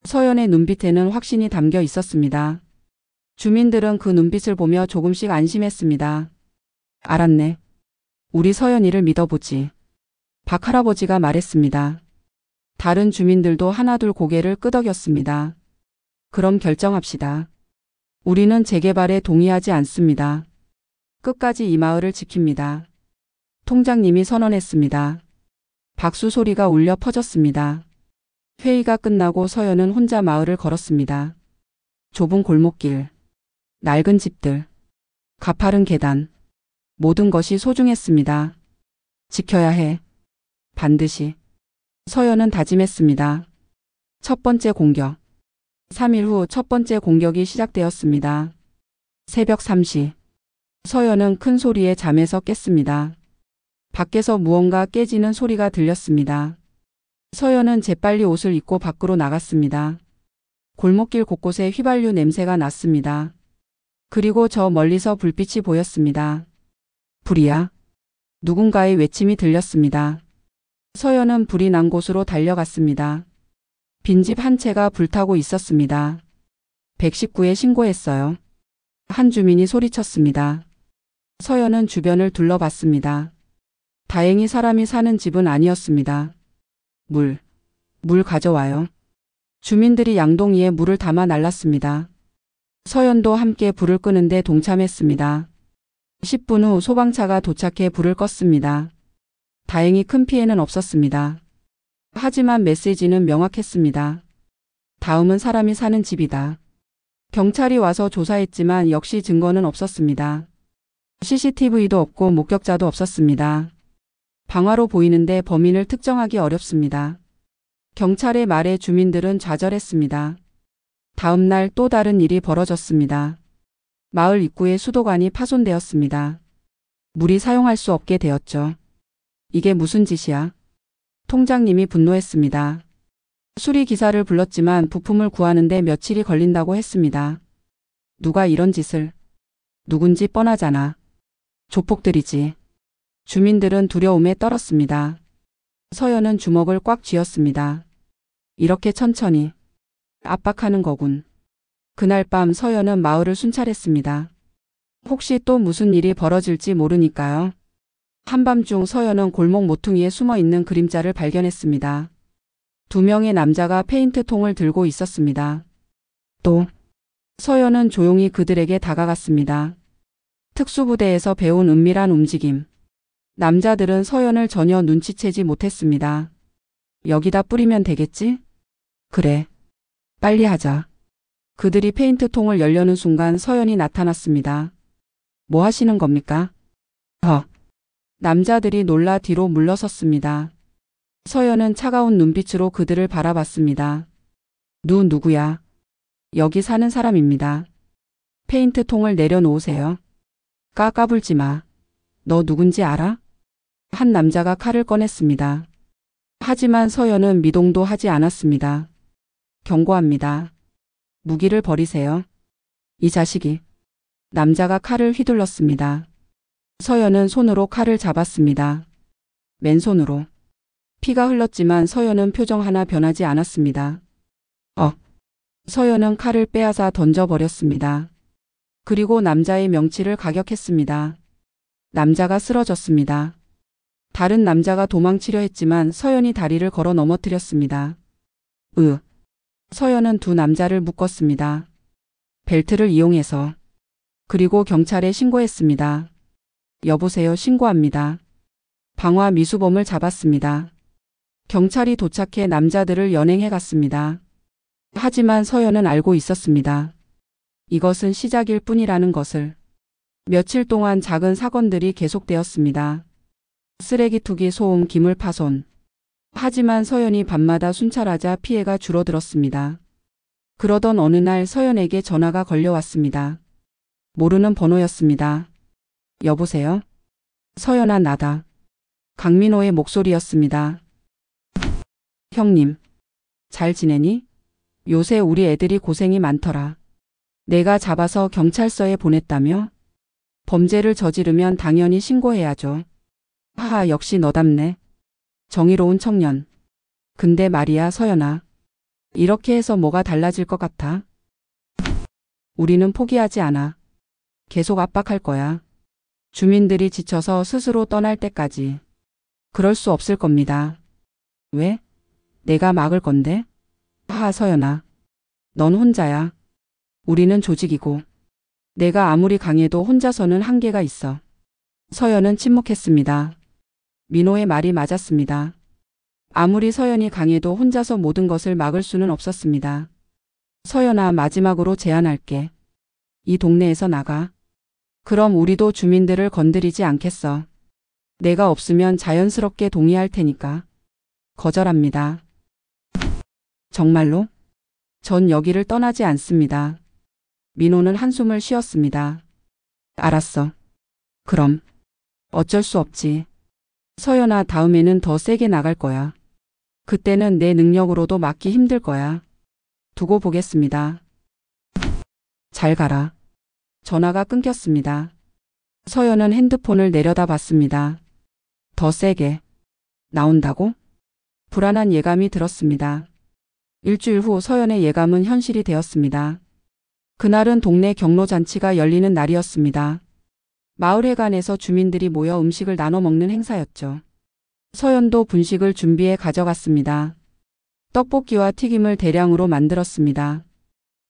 서연의 눈빛에는 확신이 담겨 있었습니다. 주민들은 그 눈빛을 보며 조금씩 안심했습니다. 알았네. 우리 서연이를 믿어보지. 박 할아버지가 말했습니다. 다른 주민들도 하나둘 고개를 끄덕였습니다. 그럼 결정합시다. 우리는 재개발에 동의하지 않습니다. 끝까지 이 마을을 지킵니다. 통장님이 선언했습니다. 박수 소리가 울려 퍼졌습니다. 회의가 끝나고 서연은 혼자 마을을 걸었습니다. 좁은 골목길, 낡은 집들, 가파른 계단, 모든 것이 소중했습니다. 지켜야 해. 반드시. 서연은 다짐했습니다. 첫 번째 공격. 3일 후 첫 번째 공격이 시작되었습니다. 새벽 3시. 서연은 큰 소리에 잠에서 깼습니다. 밖에서 무언가 깨지는 소리가 들렸습니다. 서연은 재빨리 옷을 입고 밖으로 나갔습니다. 골목길 곳곳에 휘발유 냄새가 났습니다. 그리고 저 멀리서 불빛이 보였습니다. 불이야. 누군가의 외침이 들렸습니다. 서연은 불이 난 곳으로 달려갔습니다. 빈집 한 채가 불타고 있었습니다. 119에 신고했어요. 한 주민이 소리쳤습니다. 서연은 주변을 둘러봤습니다. 다행히 사람이 사는 집은 아니었습니다. 물 가져와요. 주민들이 양동이에 물을 담아 날랐습니다. 서연도 함께 불을 끄는데 동참했습니다. 10분 후 소방차가 도착해 불을 껐습니다. 다행히 큰 피해는 없었습니다. 하지만 메시지는 명확했습니다. 다음은 사람이 사는 집이다. 경찰이 와서 조사했지만 역시 증거는 없었습니다. CCTV도 없고 목격자도 없었습니다. 방화로 보이는데 범인을 특정하기 어렵습니다. 경찰의 말에 주민들은 좌절했습니다. 다음 날 또 다른 일이 벌어졌습니다. 마을 입구에 수도관이 파손되었습니다. 물이 사용할 수 없게 되었죠. 이게 무슨 짓이야? 통장님이 분노했습니다. 수리기사를 불렀지만 부품을 구하는데 며칠이 걸린다고 했습니다. 누가 이런 짓을? 누군지 뻔하잖아. 조폭들이지. 주민들은 두려움에 떨었습니다. 서연은 주먹을 꽉 쥐었습니다. 이렇게 천천히 압박하는 거군. 그날 밤 서연은 마을을 순찰했습니다. 혹시 또 무슨 일이 벌어질지 모르니까요. 한밤중 서연은 골목 모퉁이에 숨어 있는 그림자를 발견했습니다. 2명의 남자가 페인트통을 들고 있었습니다. 또 서연은 조용히 그들에게 다가갔습니다. 특수부대에서 배운 은밀한 움직임. 남자들은 서연을 전혀 눈치채지 못했습니다. 여기다 뿌리면 되겠지? 그래. 빨리 하자. 그들이 페인트통을 열려는 순간 서연이 나타났습니다. 뭐 하시는 겁니까? 남자들이 놀라 뒤로 물러섰습니다. 서연은 차가운 눈빛으로 그들을 바라봤습니다. 누구야? 여기 사는 사람입니다. 페인트통을 내려놓으세요. 까불지 마. 너 누군지 알아? 한 남자가 칼을 꺼냈습니다. 하지만 서연은 미동도 하지 않았습니다. 경고합니다. 무기를 버리세요. 이 자식이. 남자가 칼을 휘둘렀습니다. 서연은 손으로 칼을 잡았습니다. 맨손으로. 피가 흘렀지만 서연은 표정 하나 변하지 않았습니다. 서연은 칼을 빼앗아 던져버렸습니다. 그리고 남자의 명치를 가격했습니다. 남자가 쓰러졌습니다. 다른 남자가 도망치려 했지만 서연이 다리를 걸어 넘어뜨렸습니다. 서연은 2 남자를 묶었습니다. 벨트를 이용해서. 그리고 경찰에 신고했습니다. 여보세요, 신고합니다. 방화 미수범을 잡았습니다. 경찰이 도착해 남자들을 연행해 갔습니다. 하지만 서연은 알고 있었습니다. 이것은 시작일 뿐이라는 것을. 며칠 동안 작은 사건들이 계속되었습니다. 쓰레기 투기, 소음, 기물 파손. 하지만 서연이 밤마다 순찰하자 피해가 줄어들었습니다. 그러던 어느 날 서연에게 전화가 걸려왔습니다. 모르는 번호였습니다. 여보세요? 서연아, 나다. 강민호의 목소리였습니다. 형님, 잘 지내니? 요새 우리 애들이 고생이 많더라. 내가 잡아서 경찰서에 보냈다며? 범죄를 저지르면 당연히 신고해야죠. 하하, 역시 너답네. 정의로운 청년. 근데 말이야, 서연아. 이렇게 해서 뭐가 달라질 것 같아? 우리는 포기하지 않아. 계속 압박할 거야. 주민들이 지쳐서 스스로 떠날 때까지. 그럴 수 없을 겁니다. 왜? 내가 막을 건데? 하하, 서연아. 넌 혼자야. 우리는 조직이고. 내가 아무리 강해도 혼자서는 한계가 있어. 서연은 침묵했습니다. 민호의 말이 맞았습니다. 아무리 서연이 강해도 혼자서 모든 것을 막을 수는 없었습니다. 서연아, 마지막으로 제안할게. 이 동네에서 나가. 그럼 우리도 주민들을 건드리지 않겠어. 내가 없으면 자연스럽게 동의할 테니까. 거절합니다. 정말로? 전 여기를 떠나지 않습니다. 민호는 한숨을 쉬었습니다. 알았어. 그럼. 어쩔 수 없지. 서연아, 다음에는 더 세게 나갈 거야. 그때는 내 능력으로도 막기 힘들 거야. 두고 보겠습니다. 잘 가라. 전화가 끊겼습니다. 서연은 핸드폰을 내려다봤습니다. 더 세게. 나온다고? 불안한 예감이 들었습니다. 일주일 후 서연의 예감은 현실이 되었습니다. 그날은 동네 경로잔치가 열리는 날이었습니다. 마을회관에서 주민들이 모여 음식을 나눠 먹는 행사였죠. 서연도 분식을 준비해 가져갔습니다. 떡볶이와 튀김을 대량으로 만들었습니다.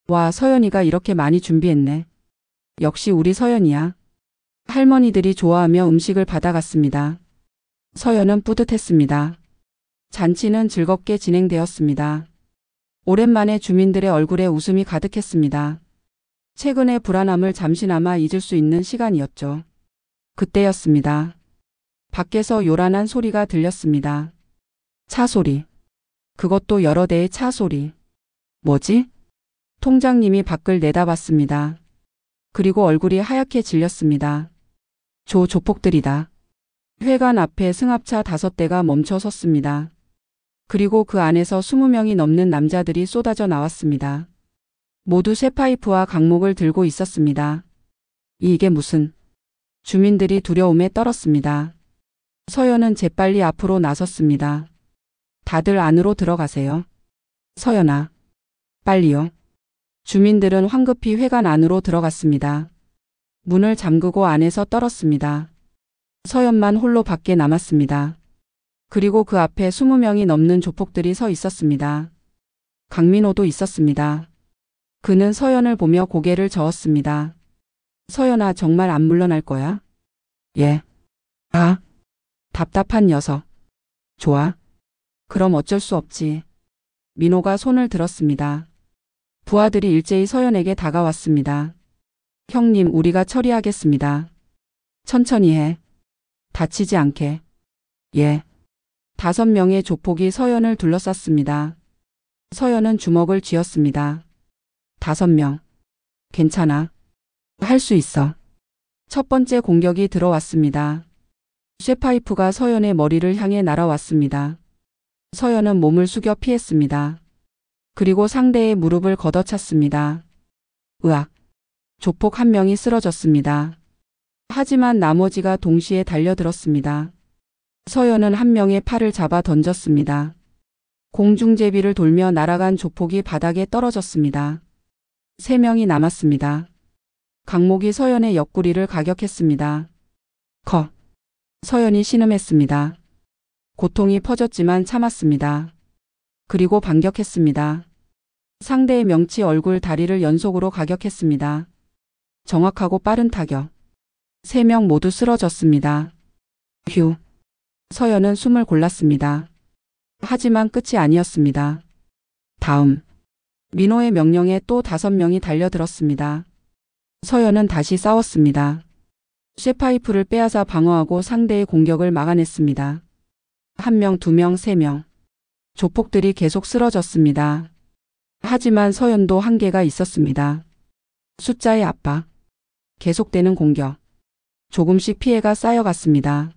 와, 서연이가 이렇게 많이 준비했네. 역시 우리 서연이야. 할머니들이 좋아하며 음식을 받아갔습니다. 서연은 뿌듯했습니다. 잔치는 즐겁게 진행되었습니다. 오랜만에 주민들의 얼굴에 웃음이 가득했습니다. 최근의 불안함을 잠시나마 잊을 수 있는 시간이었죠. 그때였습니다. 밖에서 요란한 소리가 들렸습니다. 차 소리. 그것도 여러 대의 차 소리. 뭐지? 통장님이 밖을 내다봤습니다. 그리고 얼굴이 하얗게 질렸습니다. 조폭들이다. 회관 앞에 승합차 5대가 멈춰 섰습니다. 그리고 그 안에서 20명이 넘는 남자들이 쏟아져 나왔습니다. 모두 쇠파이프와 강목을 들고 있었습니다. 이게 무슨... 주민들이 두려움에 떨었습니다. 서연은 재빨리 앞으로 나섰습니다. 다들 안으로 들어가세요. 서연아. 빨리요. 주민들은 황급히 회관 안으로 들어갔습니다. 문을 잠그고 안에서 떨었습니다. 서연만 홀로 밖에 남았습니다. 그리고 그 앞에 20명이 넘는 조폭들이 서 있었습니다. 강민호도 있었습니다. 그는 서연을 보며 고개를 저었습니다. 서연아, 정말 안 물러날 거야? 예. 아. 답답한 녀석. 좋아. 그럼 어쩔 수 없지. 민호가 손을 들었습니다. 부하들이 일제히 서연에게 다가왔습니다. 형님, 우리가 처리하겠습니다. 천천히 해. 다치지 않게. 예. 5명의 조폭이 서연을 둘러쌌습니다. 서연은 주먹을 쥐었습니다. 5명. 괜찮아. 할 수 있어. 첫 번째 공격이 들어왔습니다. 쇠파이프가 서연의 머리를 향해 날아왔습니다. 서연은 몸을 숙여 피했습니다. 그리고 상대의 무릎을 걷어찼습니다. 으악. 조폭 1명이 쓰러졌습니다. 하지만 나머지가 동시에 달려들었습니다. 서연은 1명의 팔을 잡아 던졌습니다. 공중제비를 돌며 날아간 조폭이 바닥에 떨어졌습니다. 3명이 남았습니다. 강목이 서연의 옆구리를 가격했습니다. 컷. 서연이 신음했습니다. 고통이 퍼졌지만 참았습니다. 그리고 반격했습니다. 상대의 명치, 얼굴, 다리를 연속으로 가격했습니다. 정확하고 빠른 타격. 3명 모두 쓰러졌습니다. 휴. 서연은 숨을 골랐습니다. 하지만 끝이 아니었습니다. 다음. 민호의 명령에 또 5명이 달려들었습니다. 서연은 다시 싸웠습니다. 쇠파이프를 빼앗아 방어하고 상대의 공격을 막아냈습니다. 1명, 2명, 3명. 조폭들이 계속 쓰러졌습니다. 하지만 서연도 한계가 있었습니다. 숫자의 압박. 계속되는 공격. 조금씩 피해가 쌓여갔습니다.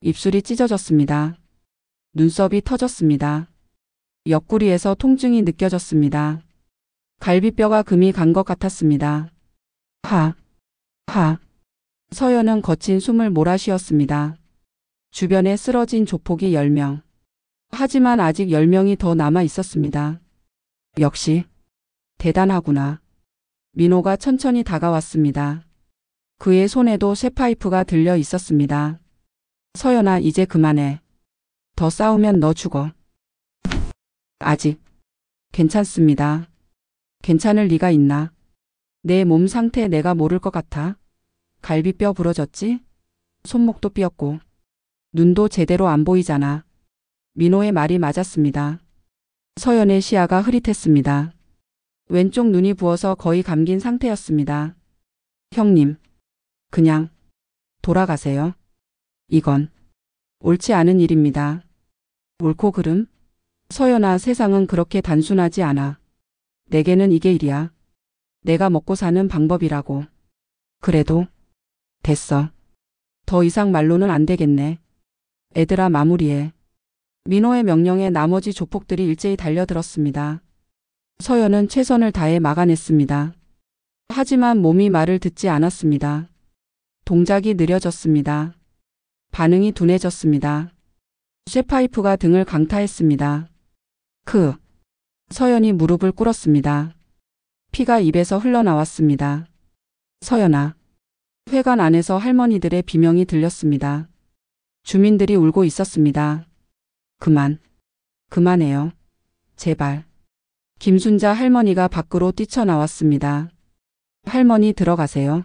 입술이 찢어졌습니다. 눈썹이 터졌습니다. 옆구리에서 통증이 느껴졌습니다. 갈비뼈가 금이 간 것 같았습니다. 하. 서연은 거친 숨을 몰아쉬었습니다. 주변에 쓰러진 조폭이 10명. 하지만 아직 10명이 더 남아 있었습니다. 역시 대단하구나. 민호가 천천히 다가왔습니다. 그의 손에도 쇠파이프가 들려 있었습니다. 서연아, 이제 그만해. 더 싸우면 너 죽어. 아직 괜찮습니다. 괜찮을 리가 있나? 내 몸 상태 내가 모를 것 같아. 갈비뼈 부러졌지? 손목도 삐었고 눈도 제대로 안 보이잖아. 민호의 말이 맞았습니다. 서연의 시야가 흐릿했습니다. 왼쪽 눈이 부어서 거의 감긴 상태였습니다. 형님, 그냥 돌아가세요. 이건 옳지 않은 일입니다. 옳고 그름? 서연아, 세상은 그렇게 단순하지 않아. 내게는 이게 일이야. 내가 먹고 사는 방법이라고. 그래도 됐어. 더 이상 말로는 안 되겠네. 애들아, 마무리해. 민호의 명령에 나머지 조폭들이 일제히 달려들었습니다. 서연은 최선을 다해 막아냈습니다. 하지만 몸이 말을 듣지 않았습니다. 동작이 느려졌습니다. 반응이 둔해졌습니다. 쇠파이프가 등을 강타했습니다. 서연이 무릎을 꿇었습니다. 피가 입에서 흘러나왔습니다. 서연아. 회관 안에서 할머니들의 비명이 들렸습니다. 주민들이 울고 있었습니다. 그만해요. 제발. 김순자 할머니가 밖으로 뛰쳐나왔습니다. 할머니, 들어가세요.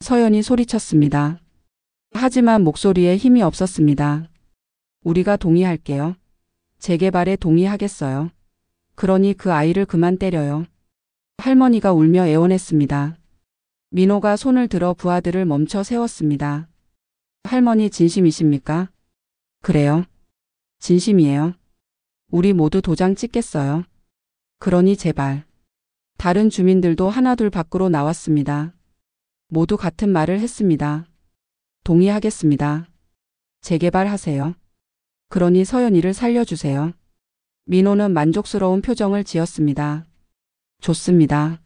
서연이 소리쳤습니다. 하지만 목소리에 힘이 없었습니다. 우리가 동의할게요. 재개발에 동의하겠어요. 그러니 그 아이를 그만 때려요. 할머니가 울며 애원했습니다. 민호가 손을 들어 부하들을 멈춰 세웠습니다. 할머니 진심이십니까? 그래요. 진심이에요. 우리 모두 도장 찍겠어요. 그러니 제발. 다른 주민들도 하나둘 밖으로 나왔습니다. 모두 같은 말을 했습니다. 동의하겠습니다. 재개발하세요. 그러니 서연이를 살려주세요. 민호는 만족스러운 표정을 지었습니다. 좋습니다.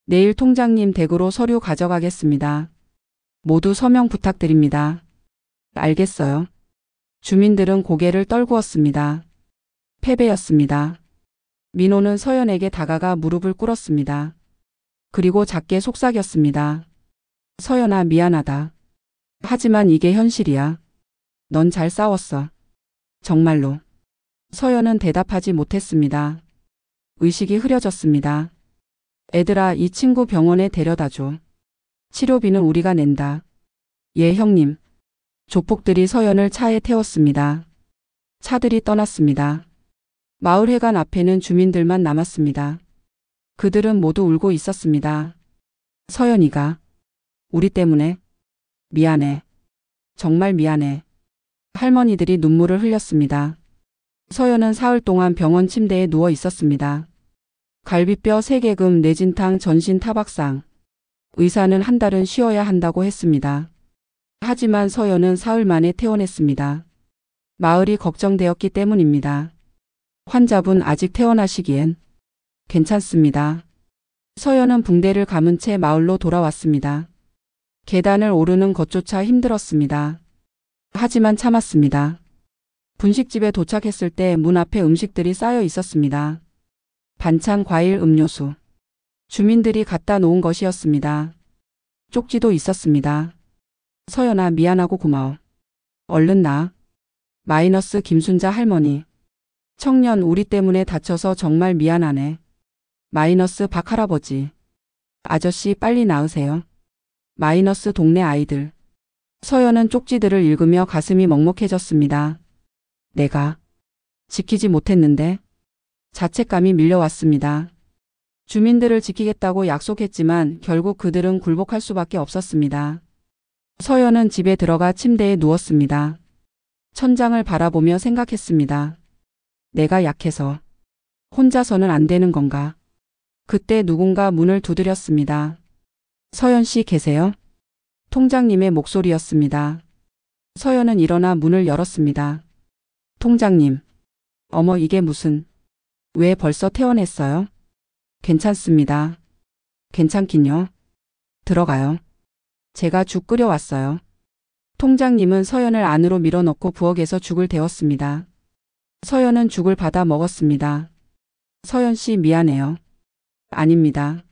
내일 통장님 댁으로 서류 가져가겠습니다. 모두 서명 부탁드립니다. 알겠어요. 주민들은 고개를 떨구었습니다. 패배였습니다. 민호는 서연에게 다가가 무릎을 꿇었습니다. 그리고 작게 속삭였습니다. 서연아, 미안하다. 하지만 이게 현실이야. 넌 잘 싸웠어. 정말로. 서연은 대답하지 못했습니다. 의식이 흐려졌습니다. 애들아, 이 친구 병원에 데려다줘. 치료비는 우리가 낸다. 예, 형님. 조폭들이 서연을 차에 태웠습니다. 차들이 떠났습니다. 마을회관 앞에는 주민들만 남았습니다. 그들은 모두 울고 있었습니다. 서연이가 우리 때문에 미안해. 정말 미안해. 할머니들이 눈물을 흘렸습니다. 서연은 사흘 동안 병원 침대에 누워 있었습니다. 갈비뼈 3개금, 뇌진탕, 전신 타박상. 의사는 한 달은 쉬어야 한다고 했습니다. 하지만 서연은 사흘 만에 퇴원했습니다. 마을이 걱정되었기 때문입니다. 환자분 아직 퇴원하시기엔 괜찮습니다. 서연은 붕대를 감은 채 마을로 돌아왔습니다. 계단을 오르는 것조차 힘들었습니다. 하지만 참았습니다. 분식집에 도착했을 때 문 앞에 음식들이 쌓여 있었습니다. 반찬, 과일, 음료수. 주민들이 갖다 놓은 것이었습니다. 쪽지도 있었습니다. 서연아, 미안하고 고마워. 얼른 나. 마이너스 김순자 할머니. 청년, 우리 때문에 다쳐서 정말 미안하네. 마이너스 박 할아버지. 아저씨, 빨리 나으세요. 마이너스 동네 아이들. 서연은 쪽지들을 읽으며 가슴이 먹먹해졌습니다. 내가 지키지 못했는데. 자책감이 밀려왔습니다. 주민들을 지키겠다고 약속했지만 결국 그들은 굴복할 수밖에 없었습니다. 서연은 집에 들어가 침대에 누웠습니다. 천장을 바라보며 생각했습니다. 내가 약해서 혼자서는 안 되는 건가? 그때 누군가 문을 두드렸습니다. 서연 씨 계세요? 통장님의 목소리였습니다. 서연은 일어나 문을 열었습니다. 통장님. 어머, 이게 무슨. 왜 벌써 퇴원했어요? 괜찮습니다. 괜찮긴요. 들어가요. 제가 죽 끓여왔어요. 통장님은 서연을 안으로 밀어넣고 부엌에서 죽을 데웠습니다. 서연은 죽을 받아 먹었습니다. 서연 씨, 미안해요. 아닙니다.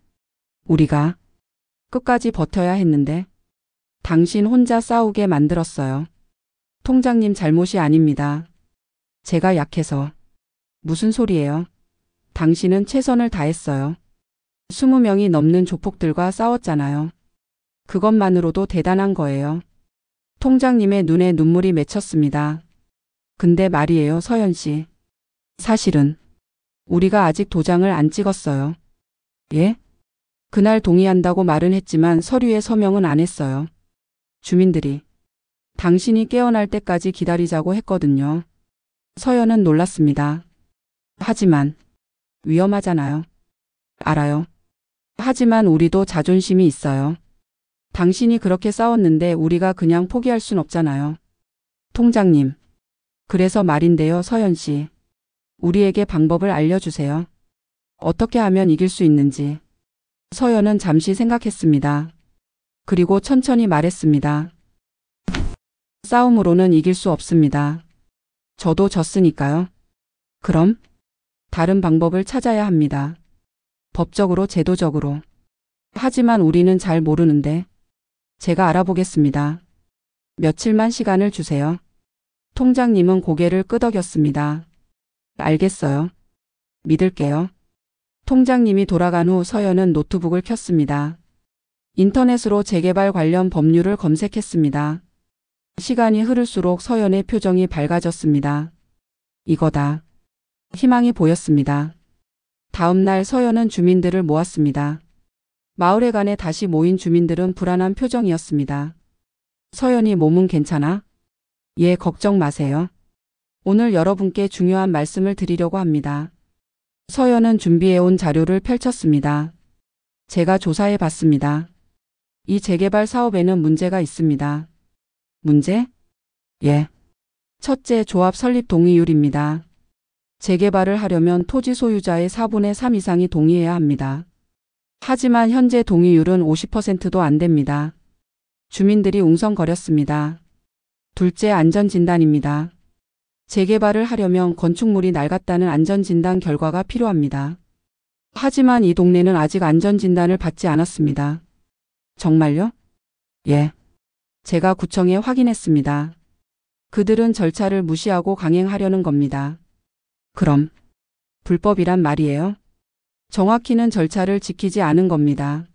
우리가 끝까지 버텨야 했는데 당신 혼자 싸우게 만들었어요. 통장님 잘못이 아닙니다. 제가 약해서. 무슨 소리예요? 당신은 최선을 다했어요. 20명이 넘는 조폭들과 싸웠잖아요. 그것만으로도 대단한 거예요. 통장님의 눈에 눈물이 맺혔습니다. 근데 말이에요, 서연 씨. 사실은 우리가 아직 도장을 안 찍었어요. 예? 그날 동의한다고 말은 했지만 서류에 서명은 안 했어요. 주민들이 당신이 깨어날 때까지 기다리자고 했거든요. 서연은 놀랐습니다. 하지만 위험하잖아요. 알아요. 하지만 우리도 자존심이 있어요. 당신이 그렇게 싸웠는데 우리가 그냥 포기할 순 없잖아요. 통장님. 그래서 말인데요, 서연 씨. 우리에게 방법을 알려주세요. 어떻게 하면 이길 수 있는지. 서연은 잠시 생각했습니다. 그리고 천천히 말했습니다. 싸움으로는 이길 수 없습니다. 저도 졌으니까요. 그럼 다른 방법을 찾아야 합니다. 법적으로, 제도적으로. 하지만 우리는 잘 모르는데. 제가 알아보겠습니다. 며칠만 시간을 주세요. 통장님은 고개를 끄덕였습니다. 알겠어요. 믿을게요. 통장님이 돌아간 후 서연은 노트북을 켰습니다. 인터넷으로 재개발 관련 법률을 검색했습니다. 시간이 흐를수록 서연의 표정이 밝아졌습니다. 이거다. 희망이 보였습니다. 다음 날 서연은 주민들을 모았습니다. 마을에 관해 다시 모인 주민들은 불안한 표정이었습니다. 서연이 몸은 괜찮아? 예, 걱정 마세요. 오늘 여러분께 중요한 말씀을 드리려고 합니다. 서연은 준비해온 자료를 펼쳤습니다. 제가 조사해 봤습니다. 이 재개발 사업에는 문제가 있습니다. 문제? 예. 첫째, 조합 설립 동의율입니다. 재개발을 하려면 토지 소유자의 4분의 3 이상이 동의해야 합니다. 하지만 현재 동의율은 50%도 안 됩니다. 주민들이 웅성거렸습니다. 둘째, 안전진단입니다. 재개발을 하려면 건축물이 낡았다는 안전진단 결과가 필요합니다. 하지만 이 동네는 아직 안전진단을 받지 않았습니다. 정말요? 예. 제가 구청에 확인했습니다. 그들은 절차를 무시하고 강행하려는 겁니다. 그럼 불법이란 말이에요? 정확히는 절차를 지키지 않은 겁니다.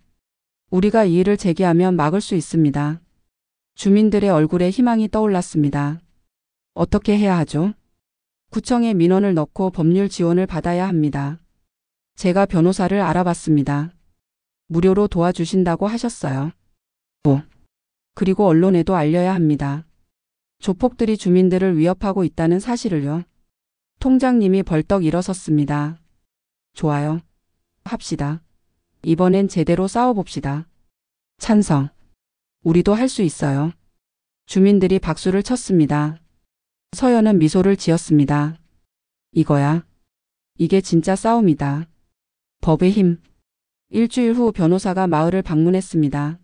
우리가 이 일을 제기하면 막을 수 있습니다. 주민들의 얼굴에 희망이 떠올랐습니다. 어떻게 해야 하죠? 구청에 민원을 넣고 법률 지원을 받아야 합니다. 제가 변호사를 알아봤습니다. 무료로 도와주신다고 하셨어요. 그리고 언론에도 알려야 합니다. 조폭들이 주민들을 위협하고 있다는 사실을요. 통장님이 벌떡 일어섰습니다. 좋아요. 합시다. 이번엔 제대로 싸워봅시다. 찬성. 우리도 할 수 있어요. 주민들이 박수를 쳤습니다. 서연은 미소를 지었습니다. 이거야. 이게 진짜 싸움이다. 법의 힘. 일주일 후 변호사가 마을을 방문했습니다.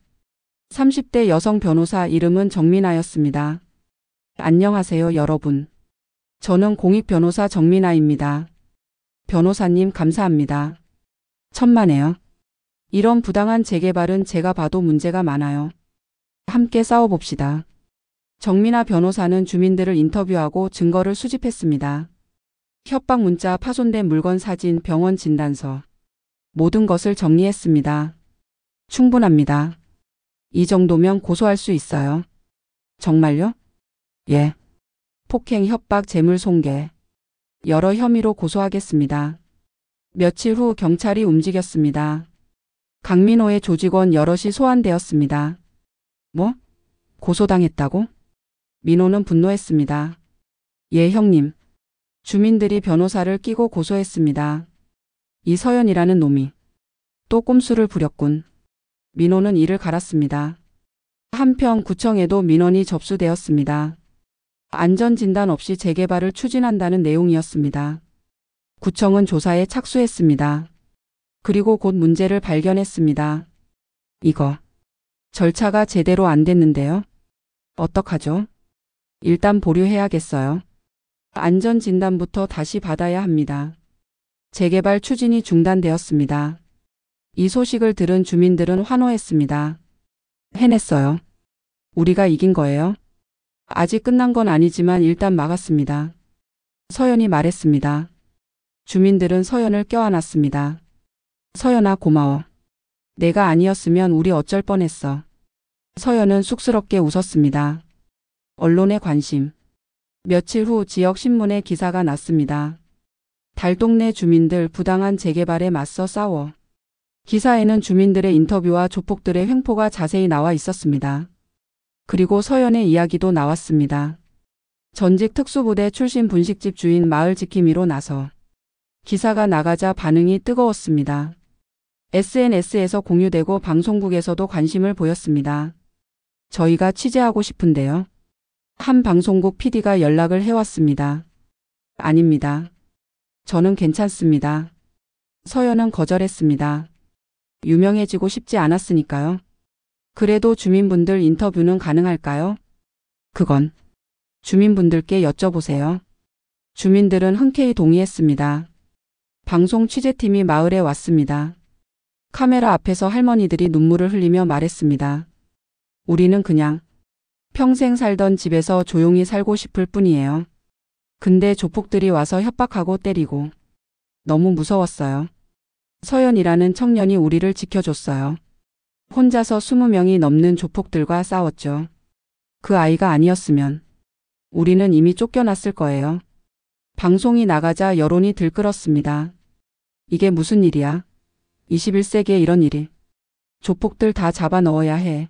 30대 여성 변호사, 이름은 정민아였습니다. 안녕하세요, 여러분. 저는 공익변호사 정민아입니다. 변호사님, 감사합니다. 천만에요. 이런 부당한 재개발은 제가 봐도 문제가 많아요. 함께 싸워봅시다. 정민아 변호사는 주민들을 인터뷰하고 증거를 수집했습니다. 협박 문자, 파손된 물건 사진, 병원 진단서. 모든 것을 정리했습니다. 충분합니다. 이 정도면 고소할 수 있어요. 정말요? 예. 폭행, 협박, 재물 손괴. 여러 혐의로 고소하겠습니다. 며칠 후 경찰이 움직였습니다. 강민호의 조직원 여럿이 소환되었습니다. 뭐? 고소당했다고? 민호는 분노했습니다. 예, 형님. 주민들이 변호사를 끼고 고소했습니다. 이 서연이라는 놈이 또 꼼수를 부렸군. 민호는 이를 갈았습니다. 한편 구청에도 민원이 접수되었습니다. 안전진단 없이 재개발을 추진한다는 내용이었습니다. 구청은 조사에 착수했습니다. 그리고 곧 문제를 발견했습니다. 이거 절차가 제대로 안 됐는데요. 어떡하죠? 일단 보류해야겠어요. 안전진단부터 다시 받아야 합니다. 재개발 추진이 중단되었습니다. 이 소식을 들은 주민들은 환호했습니다. 해냈어요. 우리가 이긴 거예요. 아직 끝난 건 아니지만 일단 막았습니다. 서연이 말했습니다. 주민들은 서연을 껴안았습니다. 서연아, 고마워. 내가 아니었으면 우리 어쩔 뻔했어. 서연은 쑥스럽게 웃었습니다. 언론의 관심. 며칠 후 지역 신문에 기사가 났습니다. 달동네 주민들 부당한 재개발에 맞서 싸워. 기사에는 주민들의 인터뷰와 조폭들의 횡포가 자세히 나와 있었습니다. 그리고 서연의 이야기도 나왔습니다. 전직 특수부대 출신 분식집 주인 마을 지킴이로 나서. 기사가 나가자 반응이 뜨거웠습니다. SNS에서 공유되고 방송국에서도 관심을 보였습니다. 저희가 취재하고 싶은데요. 한 방송국 PD가 연락을 해왔습니다. 아닙니다. 저는 괜찮습니다. 서연은 거절했습니다. 유명해지고 싶지 않았으니까요. 그래도 주민분들 인터뷰는 가능할까요? 그건 주민분들께 여쭤보세요. 주민들은 흔쾌히 동의했습니다. 방송 취재팀이 마을에 왔습니다. 카메라 앞에서 할머니들이 눈물을 흘리며 말했습니다. 우리는 그냥 평생 살던 집에서 조용히 살고 싶을 뿐이에요. 근데 조폭들이 와서 협박하고 때리고 너무 무서웠어요. 서연이라는 청년이 우리를 지켜줬어요. 혼자서 20명이 넘는 조폭들과 싸웠죠. 그 아이가 아니었으면 우리는 이미 쫓겨났을 거예요. 방송이 나가자 여론이 들끓었습니다. 이게 무슨 일이야? 21세기에 이런 일이. 조폭들 다 잡아 넣어야 해.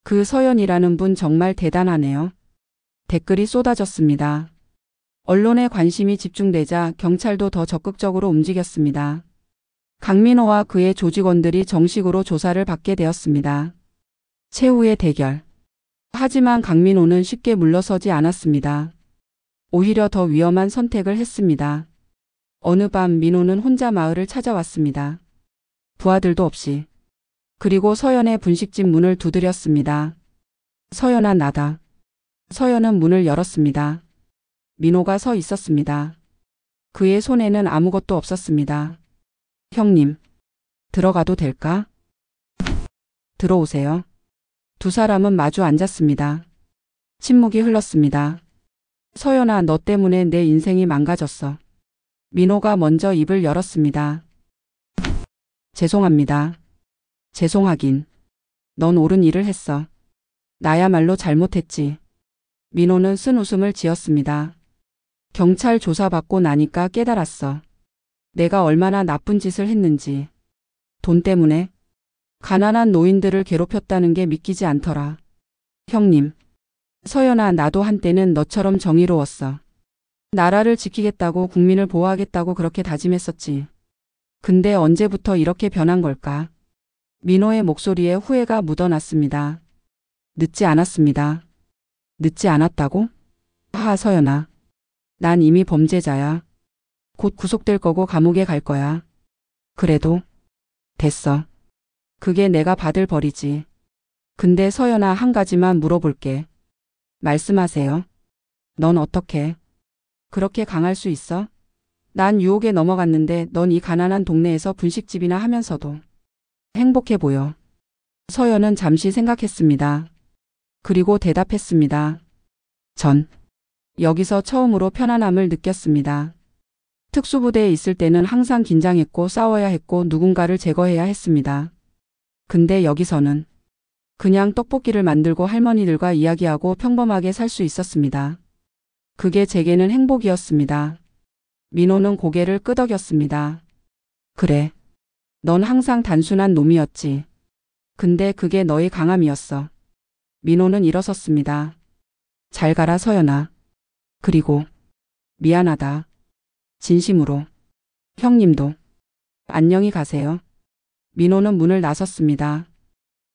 그 서연이라는 분 정말 대단하네요. 댓글이 쏟아졌습니다. 언론의 관심이 집중되자 경찰도 더 적극적으로 움직였습니다. 강민호와 그의 조직원들이 정식으로 조사를 받게 되었습니다. 최후의 대결. 하지만 강민호는 쉽게 물러서지 않았습니다. 오히려 더 위험한 선택을 했습니다. 어느 밤 민호는 혼자 마을을 찾아왔습니다. 부하들도 없이. 그리고 서연의 분식집 문을 두드렸습니다. 서연아, 나다. 서연은 문을 열었습니다. 민호가 서 있었습니다. 그의 손에는 아무것도 없었습니다. 형님, 들어가도 될까? 들어오세요. 두 사람은 마주 앉았습니다. 침묵이 흘렀습니다. 서연아, 너 때문에 내 인생이 망가졌어. 민호가 먼저 입을 열었습니다. 죄송합니다. 죄송하긴. 넌 옳은 일을 했어. 나야말로 잘못했지. 민호는 쓴 웃음을 지었습니다. 경찰 조사받고 나니까 깨달았어. 내가 얼마나 나쁜 짓을 했는지. 돈 때문에 가난한 노인들을 괴롭혔다는 게 믿기지 않더라. 형님. 서연아, 나도 한때는 너처럼 정의로웠어. 나라를 지키겠다고 국민을 보호하겠다고 그렇게 다짐했었지. 근데 언제부터 이렇게 변한 걸까? 민호의 목소리에 후회가 묻어났습니다. 늦지 않았습니다. 늦지 않았다고? 하하, 서연아. 난 이미 범죄자야. 곧 구속될 거고 감옥에 갈 거야. 그래도 됐어. 그게 내가 받을 벌이지. 근데 서연아, 한 가지만 물어볼게. 말씀하세요. 넌 어떻게 그렇게 강할 수 있어? 난 유혹에 넘어갔는데 넌 이 가난한 동네에서 분식집이나 하면서도 행복해 보여. 서연은 잠시 생각했습니다. 그리고 대답했습니다. 전 여기서 처음으로 편안함을 느꼈습니다. 특수부대에 있을 때는 항상 긴장했고 싸워야 했고 누군가를 제거해야 했습니다. 근데 여기서는 그냥 떡볶이를 만들고 할머니들과 이야기하고 평범하게 살 수 있었습니다. 그게 제게는 행복이었습니다. 민호는 고개를 끄덕였습니다. 그래. 넌 항상 단순한 놈이었지. 근데 그게 너의 강함이었어. 민호는 일어섰습니다. 잘 가라, 서연아. 그리고 미안하다. 진심으로. 형님도. 안녕히 가세요. 민호는 문을 나섰습니다.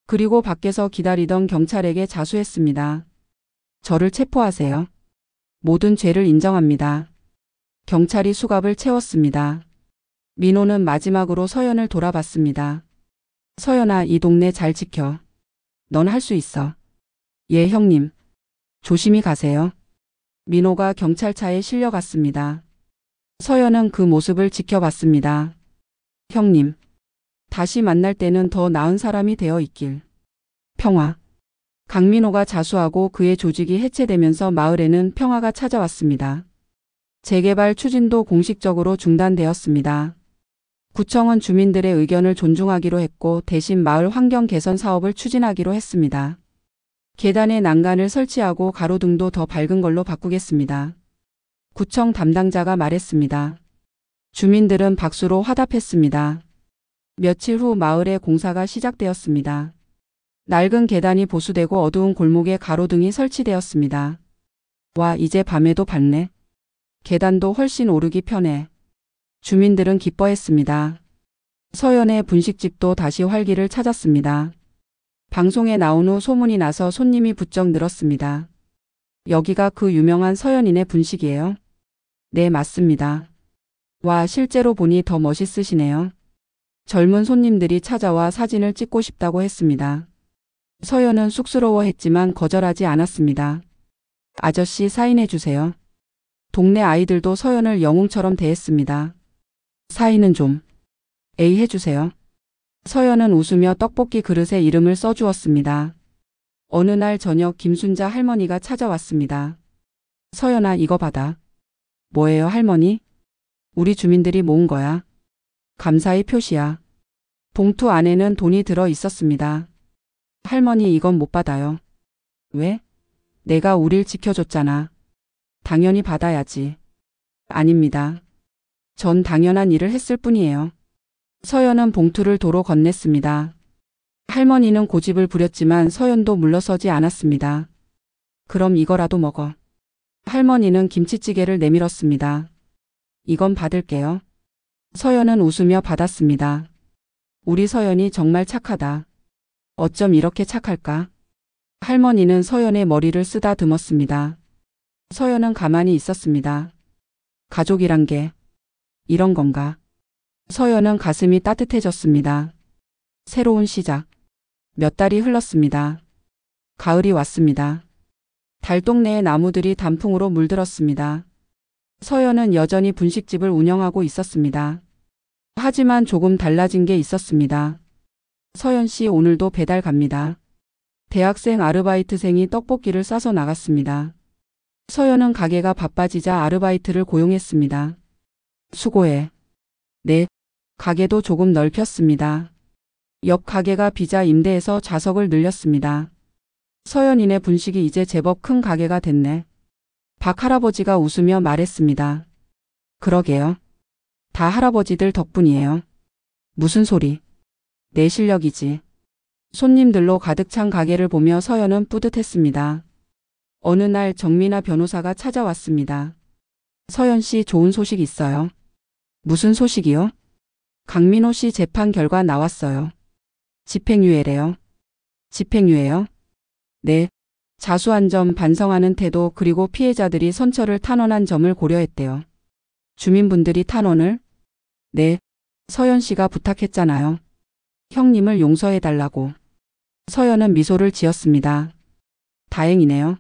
그리고 밖에서 기다리던 경찰에게 자수했습니다. 저를 체포하세요. 모든 죄를 인정합니다. 경찰이 수갑을 채웠습니다. 민호는 마지막으로 서연을 돌아봤습니다. 서연아, 이 동네 잘 지켜. 넌 할 수 있어. 예, 형님. 조심히 가세요. 민호가 경찰차에 실려갔습니다. 서연은 그 모습을 지켜봤습니다. 형님. 다시 만날 때는 더 나은 사람이 되어 있길. 평화. 강민호가 자수하고 그의 조직이 해체되면서 마을에는 평화가 찾아왔습니다. 재개발 추진도 공식적으로 중단되었습니다. 구청은 주민들의 의견을 존중하기로 했고 대신 마을 환경 개선 사업을 추진하기로 했습니다. 계단에 난간을 설치하고 가로등도 더 밝은 걸로 바꾸겠습니다. 구청 담당자가 말했습니다. 주민들은 박수로 화답했습니다. 며칠 후 마을의 공사가 시작되었습니다. 낡은 계단이 보수되고 어두운 골목에 가로등이 설치되었습니다. 와, 이제 밤에도 밝네. 계단도 훨씬 오르기 편해. 주민들은 기뻐했습니다. 서연의 분식집도 다시 활기를 찾았습니다. 방송에 나온 후 소문이 나서 손님이 부쩍 늘었습니다. 여기가 그 유명한 서연이네 분식이에요? 네, 맞습니다. 와, 실제로 보니 더 멋있으시네요. 젊은 손님들이 찾아와 사진을 찍고 싶다고 했습니다. 서연은 쑥스러워했지만 거절하지 않았습니다. 아저씨, 사인해 주세요. 동네 아이들도 서연을 영웅처럼 대했습니다. 사인은 좀. 에이, 해주세요. 서연은 웃으며 떡볶이 그릇에 이름을 써주었습니다. 어느 날 저녁 김순자 할머니가 찾아왔습니다. 서연아, 이거 받아. 뭐예요, 할머니? 우리 주민들이 모은 거야. 감사의 표시야. 봉투 안에는 돈이 들어 있었습니다. 할머니, 이건 못 받아요. 왜? 내가 우릴 지켜줬잖아. 당연히 받아야지. 아닙니다. 전 당연한 일을 했을 뿐이에요. 서연은 봉투를 도로 건넸습니다. 할머니는 고집을 부렸지만 서연도 물러서지 않았습니다. 그럼 이거라도 먹어. 할머니는 김치찌개를 내밀었습니다. 이건 받을게요. 서연은 웃으며 받았습니다. 우리 서연이 정말 착하다. 어쩜 이렇게 착할까? 할머니는 서연의 머리를 쓰다듬었습니다. 서연은 가만히 있었습니다. 가족이란 게 이런 건가? 서연은 가슴이 따뜻해졌습니다. 새로운 시작. 몇 달이 흘렀습니다. 가을이 왔습니다. 달동네의 나무들이 단풍으로 물들었습니다. 서연은 여전히 분식집을 운영하고 있었습니다. 하지만 조금 달라진 게 있었습니다. 서연 씨 오늘도 배달 갑니다. 대학생 아르바이트생이 떡볶이를 싸서 나갔습니다. 서연은 가게가 바빠지자 아르바이트를 고용했습니다. 수고해. 네. 가게도 조금 넓혔습니다. 옆 가게가 비자 임대해서 좌석을 늘렸습니다. 서연이네 분식이 이제 제법 큰 가게가 됐네. 박 할아버지가 웃으며 말했습니다. 그러게요. 다 할아버지들 덕분이에요. 무슨 소리? 내 실력이지. 손님들로 가득 찬 가게를 보며 서연은 뿌듯했습니다. 어느 날 정민아 변호사가 찾아왔습니다. 서연 씨 좋은 소식 있어요. 무슨 소식이요? 강민호 씨 재판 결과 나왔어요. 집행유예래요. 집행유예요? 네. 자수한 점, 반성하는 태도, 그리고 피해자들이 선처를 탄원한 점을 고려했대요. 주민분들이 탄원을? 네. 서연 씨가 부탁했잖아요. 형님을 용서해달라고. 서연은 미소를 지었습니다. 다행이네요.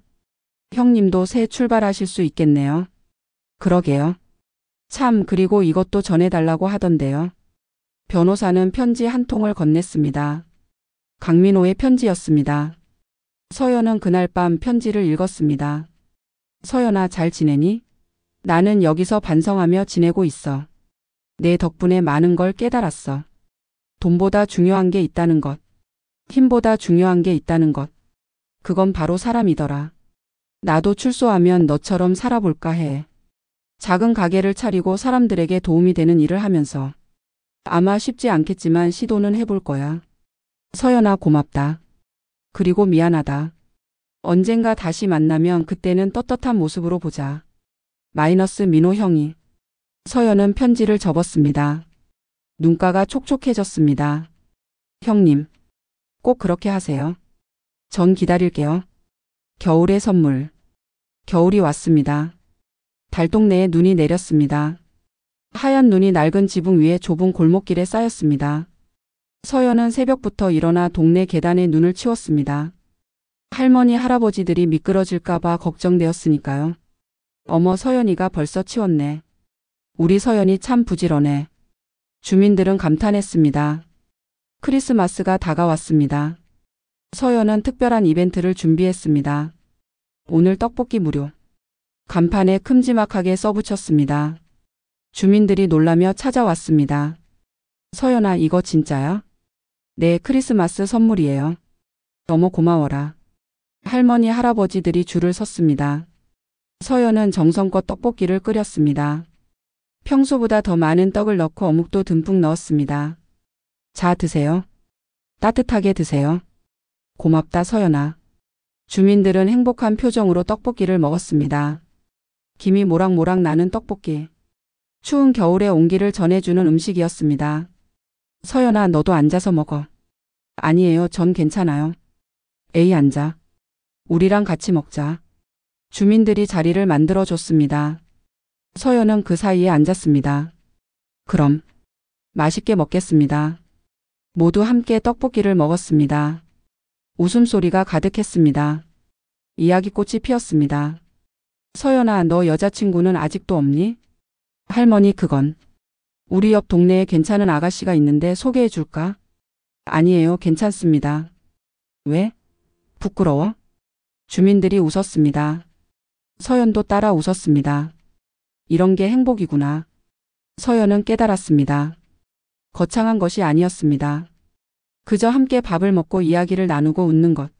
형님도 새 출발하실 수 있겠네요. 그러게요. 참, 그리고 이것도 전해달라고 하던데요. 변호사는 편지 한 통을 건넸습니다. 강민호의 편지였습니다. 서연은 그날 밤 편지를 읽었습니다. 서연아, 잘 지내니? 나는 여기서 반성하며 지내고 있어. 내 덕분에 많은 걸 깨달았어. 돈보다 중요한 게 있다는 것. 힘보다 중요한 게 있다는 것. 그건 바로 사람이더라. 나도 출소하면 너처럼 살아볼까 해. 작은 가게를 차리고 사람들에게 도움이 되는 일을 하면서. 아마 쉽지 않겠지만 시도는 해볼 거야. 서연아, 고맙다. 그리고 미안하다. 언젠가 다시 만나면 그때는 떳떳한 모습으로 보자. 마이너스 민호 형이. 서연은 편지를 접었습니다. 눈가가 촉촉해졌습니다. 형님, 꼭 그렇게 하세요. 전 기다릴게요. 겨울의 선물. 겨울이 왔습니다. 달동네에 눈이 내렸습니다. 하얀 눈이 낡은 지붕 위에 좁은 골목길에 쌓였습니다. 서연은 새벽부터 일어나 동네 계단에 눈을 치웠습니다. 할머니, 할아버지들이 미끄러질까봐 걱정되었으니까요. 어머, 서연이가 벌써 치웠네. 우리 서연이 참 부지런해. 주민들은 감탄했습니다. 크리스마스가 다가왔습니다. 서연은 특별한 이벤트를 준비했습니다. 오늘 떡볶이 무료. 간판에 큼지막하게 써붙였습니다. 주민들이 놀라며 찾아왔습니다. 서연아, 이거 진짜야? 네, 크리스마스 선물이에요. 너무 고마워라. 할머니, 할아버지들이 줄을 섰습니다. 서연은 정성껏 떡볶이를 끓였습니다. 평소보다 더 많은 떡을 넣고 어묵도 듬뿍 넣었습니다. 자, 드세요. 따뜻하게 드세요. 고맙다, 서연아. 주민들은 행복한 표정으로 떡볶이를 먹었습니다. 김이 모락모락 나는 떡볶이. 추운 겨울의 온기를 전해주는 음식이었습니다. 서연아, 너도 앉아서 먹어. 아니에요, 전 괜찮아요. 에이, 앉아. 우리랑 같이 먹자. 주민들이 자리를 만들어줬습니다. 서연은 그 사이에 앉았습니다. 그럼 맛있게 먹겠습니다. 모두 함께 떡볶이를 먹었습니다. 웃음소리가 가득했습니다. 이야기꽃이 피었습니다. 서연아, 너 여자친구는 아직도 없니? 할머니, 그건. 우리 옆 동네에 괜찮은 아가씨가 있는데 소개해 줄까? 아니에요, 괜찮습니다. 왜? 부끄러워? 주민들이 웃었습니다. 서연도 따라 웃었습니다. 이런 게 행복이구나. 서연은 깨달았습니다. 거창한 것이 아니었습니다. 그저 함께 밥을 먹고 이야기를 나누고 웃는 것.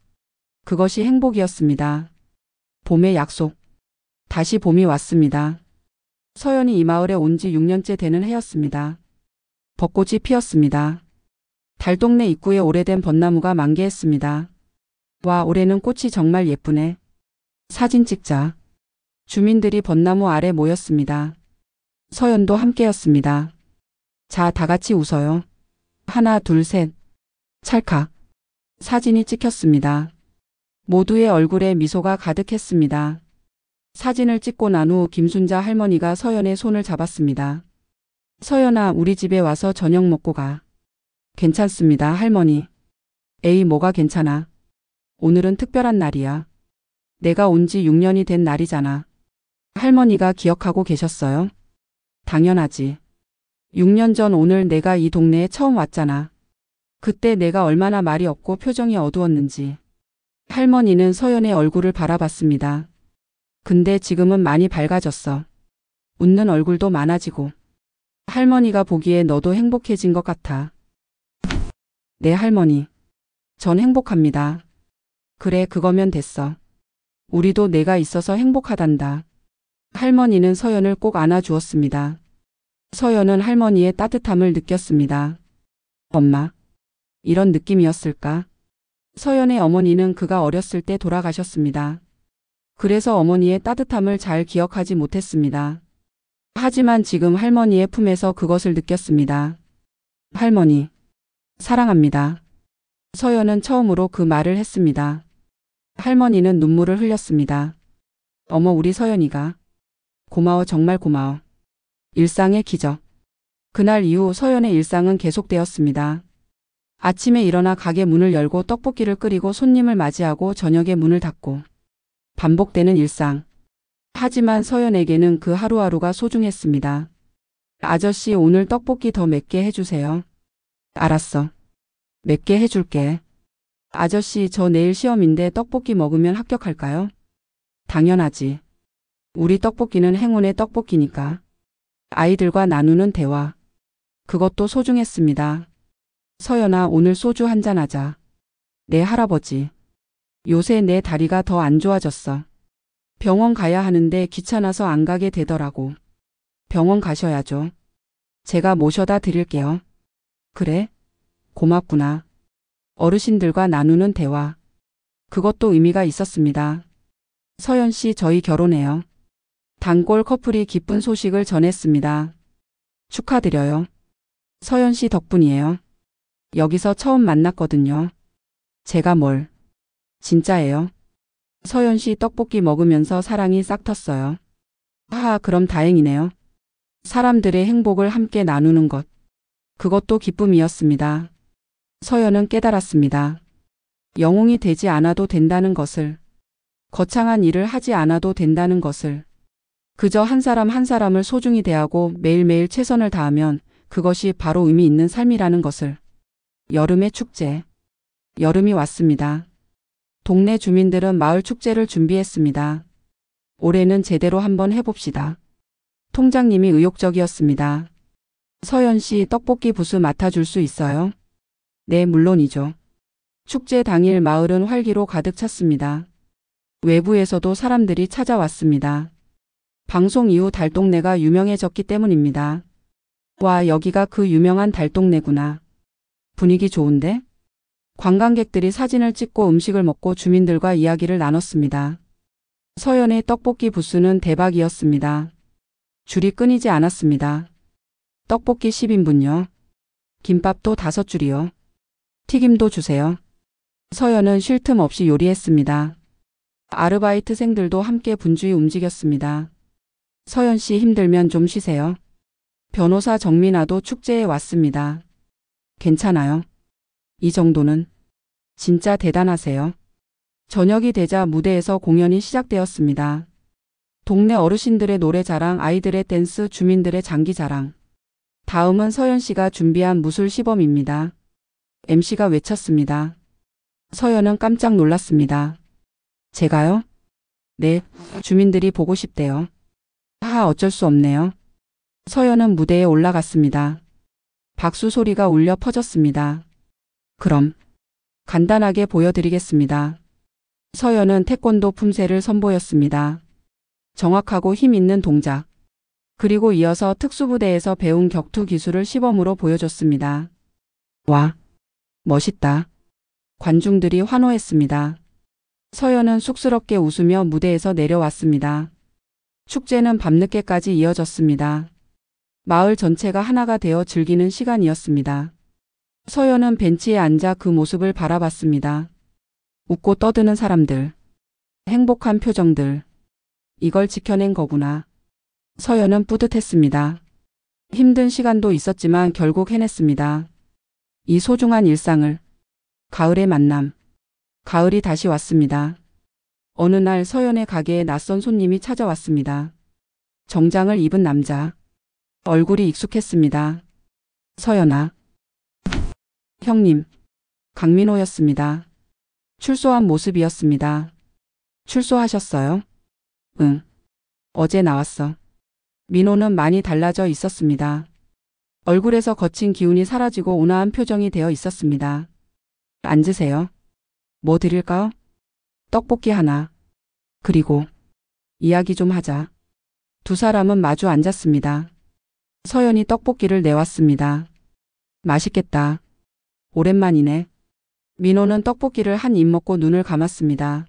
그것이 행복이었습니다. 봄의 약속. 다시 봄이 왔습니다. 서연이 이 마을에 온 지 6년째 되는 해였습니다. 벚꽃이 피었습니다. 달동네 입구에 오래된 벚나무가 만개했습니다. 와, 올해는 꽃이 정말 예쁘네. 사진 찍자. 주민들이 벚나무 아래 모였습니다. 서연도 함께였습니다. 자, 다 같이 웃어요. 하나, 둘, 셋. 찰칵. 사진이 찍혔습니다. 모두의 얼굴에 미소가 가득했습니다. 사진을 찍고 난 후 김순자 할머니가 서연의 손을 잡았습니다. 서연아, 우리 집에 와서 저녁 먹고 가. 괜찮습니다, 할머니. 에이, 뭐가 괜찮아. 오늘은 특별한 날이야. 내가 온 지 6년이 된 날이잖아. 할머니가 기억하고 계셨어요? 당연하지. 6년 전 오늘 내가 이 동네에 처음 왔잖아. 그때 내가 얼마나 말이 없고 표정이 어두웠는지. 할머니는 서연의 얼굴을 바라봤습니다. 근데 지금은 많이 밝아졌어. 웃는 얼굴도 많아지고. 할머니가 보기에 너도 행복해진 것 같아. 네, 할머니. 전 행복합니다. 그래, 그거면 됐어. 우리도 내가 있어서 행복하단다. 할머니는 서연을 꼭 안아주었습니다. 서연은 할머니의 따뜻함을 느꼈습니다. 엄마, 이런 느낌이었을까? 서연의 어머니는 그가 어렸을 때 돌아가셨습니다. 그래서 어머니의 따뜻함을 잘 기억하지 못했습니다. 하지만 지금 할머니의 품에서 그것을 느꼈습니다. 할머니, 사랑합니다. 서연은 처음으로 그 말을 했습니다. 할머니는 눈물을 흘렸습니다. 어머, 우리 서연이가. 고마워, 정말 고마워. 일상의 기적. 그날 이후 서연의 일상은 계속되었습니다. 아침에 일어나 가게 문을 열고 떡볶이를 끓이고 손님을 맞이하고 저녁에 문을 닫고. 반복되는 일상. 하지만 서연에게는 그 하루하루가 소중했습니다. 아저씨, 오늘 떡볶이 더 맵게 해주세요. 알았어. 맵게 해줄게. 아저씨, 저 내일 시험인데 떡볶이 먹으면 합격할까요? 당연하지. 우리 떡볶이는 행운의 떡볶이니까. 아이들과 나누는 대화. 그것도 소중했습니다. 서연아, 오늘 소주 한잔 하자. 네, 할아버지. 요새 내 다리가 더 안 좋아졌어. 병원 가야 하는데 귀찮아서 안 가게 되더라고. 병원 가셔야죠. 제가 모셔다 드릴게요. 그래? 고맙구나. 어르신들과 나누는 대화. 그것도 의미가 있었습니다. 서연 씨, 저희 결혼해요. 단골 커플이 기쁜 소식을 전했습니다. 축하드려요. 서연 씨 덕분이에요. 여기서 처음 만났거든요. 제가 뭘. 진짜예요. 서연 씨 떡볶이 먹으면서 사랑이 싹 텄어요. 하하, 그럼 다행이네요. 사람들의 행복을 함께 나누는 것. 그것도 기쁨이었습니다. 서연은 깨달았습니다. 영웅이 되지 않아도 된다는 것을. 거창한 일을 하지 않아도 된다는 것을. 그저 한 사람 한 사람을 소중히 대하고 매일매일 최선을 다하면 그것이 바로 의미 있는 삶이라는 것을. 여름의 축제. 여름이 왔습니다. 동네 주민들은 마을 축제를 준비했습니다. 올해는 제대로 한번 해봅시다. 통장님이 의욕적이었습니다. 서연 씨, 떡볶이 부스 맡아줄 수 있어요? 네, 물론이죠. 축제 당일 마을은 활기로 가득 찼습니다. 외부에서도 사람들이 찾아왔습니다. 방송 이후 달동네가 유명해졌기 때문입니다. 와, 여기가 그 유명한 달동네구나. 분위기 좋은데? 관광객들이 사진을 찍고 음식을 먹고 주민들과 이야기를 나눴습니다. 서연의 떡볶이 부스는 대박이었습니다. 줄이 끊이지 않았습니다. 떡볶이 10인분요. 김밥도 5줄이요. 튀김도 주세요. 서연은 쉴 틈 없이 요리했습니다. 아르바이트생들도 함께 분주히 움직였습니다. 서연 씨, 힘들면 좀 쉬세요. 변호사 정민아도 축제에 왔습니다. 괜찮아요. 이 정도는. 진짜 대단하세요. 저녁이 되자 무대에서 공연이 시작되었습니다. 동네 어르신들의 노래 자랑, 아이들의 댄스, 주민들의 장기 자랑. 다음은 서연 씨가 준비한 무술 시범입니다. MC가 외쳤습니다. 서연은 깜짝 놀랐습니다. 제가요? 네, 주민들이 보고 싶대요. 하하, 어쩔 수 없네요. 서연은 무대에 올라갔습니다. 박수 소리가 울려 퍼졌습니다. 그럼 간단하게 보여드리겠습니다. 서연은 태권도 품새를 선보였습니다. 정확하고 힘 있는 동작. 그리고 이어서 특수부대에서 배운 격투 기술을 시범으로 보여줬습니다. 와, 멋있다. 관중들이 환호했습니다. 서연은 쑥스럽게 웃으며 무대에서 내려왔습니다. 축제는 밤늦게까지 이어졌습니다. 마을 전체가 하나가 되어 즐기는 시간이었습니다. 서연은 벤치에 앉아 그 모습을 바라봤습니다. 웃고 떠드는 사람들, 행복한 표정들. 이걸 지켜낸 거구나. 서연은 뿌듯했습니다. 힘든 시간도 있었지만 결국 해냈습니다. 이 소중한 일상을. 가을의 만남. 가을이 다시 왔습니다. 어느 날 서연의 가게에 낯선 손님이 찾아왔습니다. 정장을 입은 남자. 얼굴이 익숙했습니다. 서연아. 형님. 강민호였습니다. 출소한 모습이었습니다. 출소하셨어요? 응. 어제 나왔어. 민호는 많이 달라져 있었습니다. 얼굴에서 거친 기운이 사라지고 온화한 표정이 되어 있었습니다. 앉으세요. 뭐 드릴까요? 떡볶이 하나. 그리고 이야기 좀 하자. 두 사람은 마주 앉았습니다. 서연이 떡볶이를 내왔습니다. 맛있겠다. 오랜만이네. 민호는 떡볶이를 한 입 먹고 눈을 감았습니다.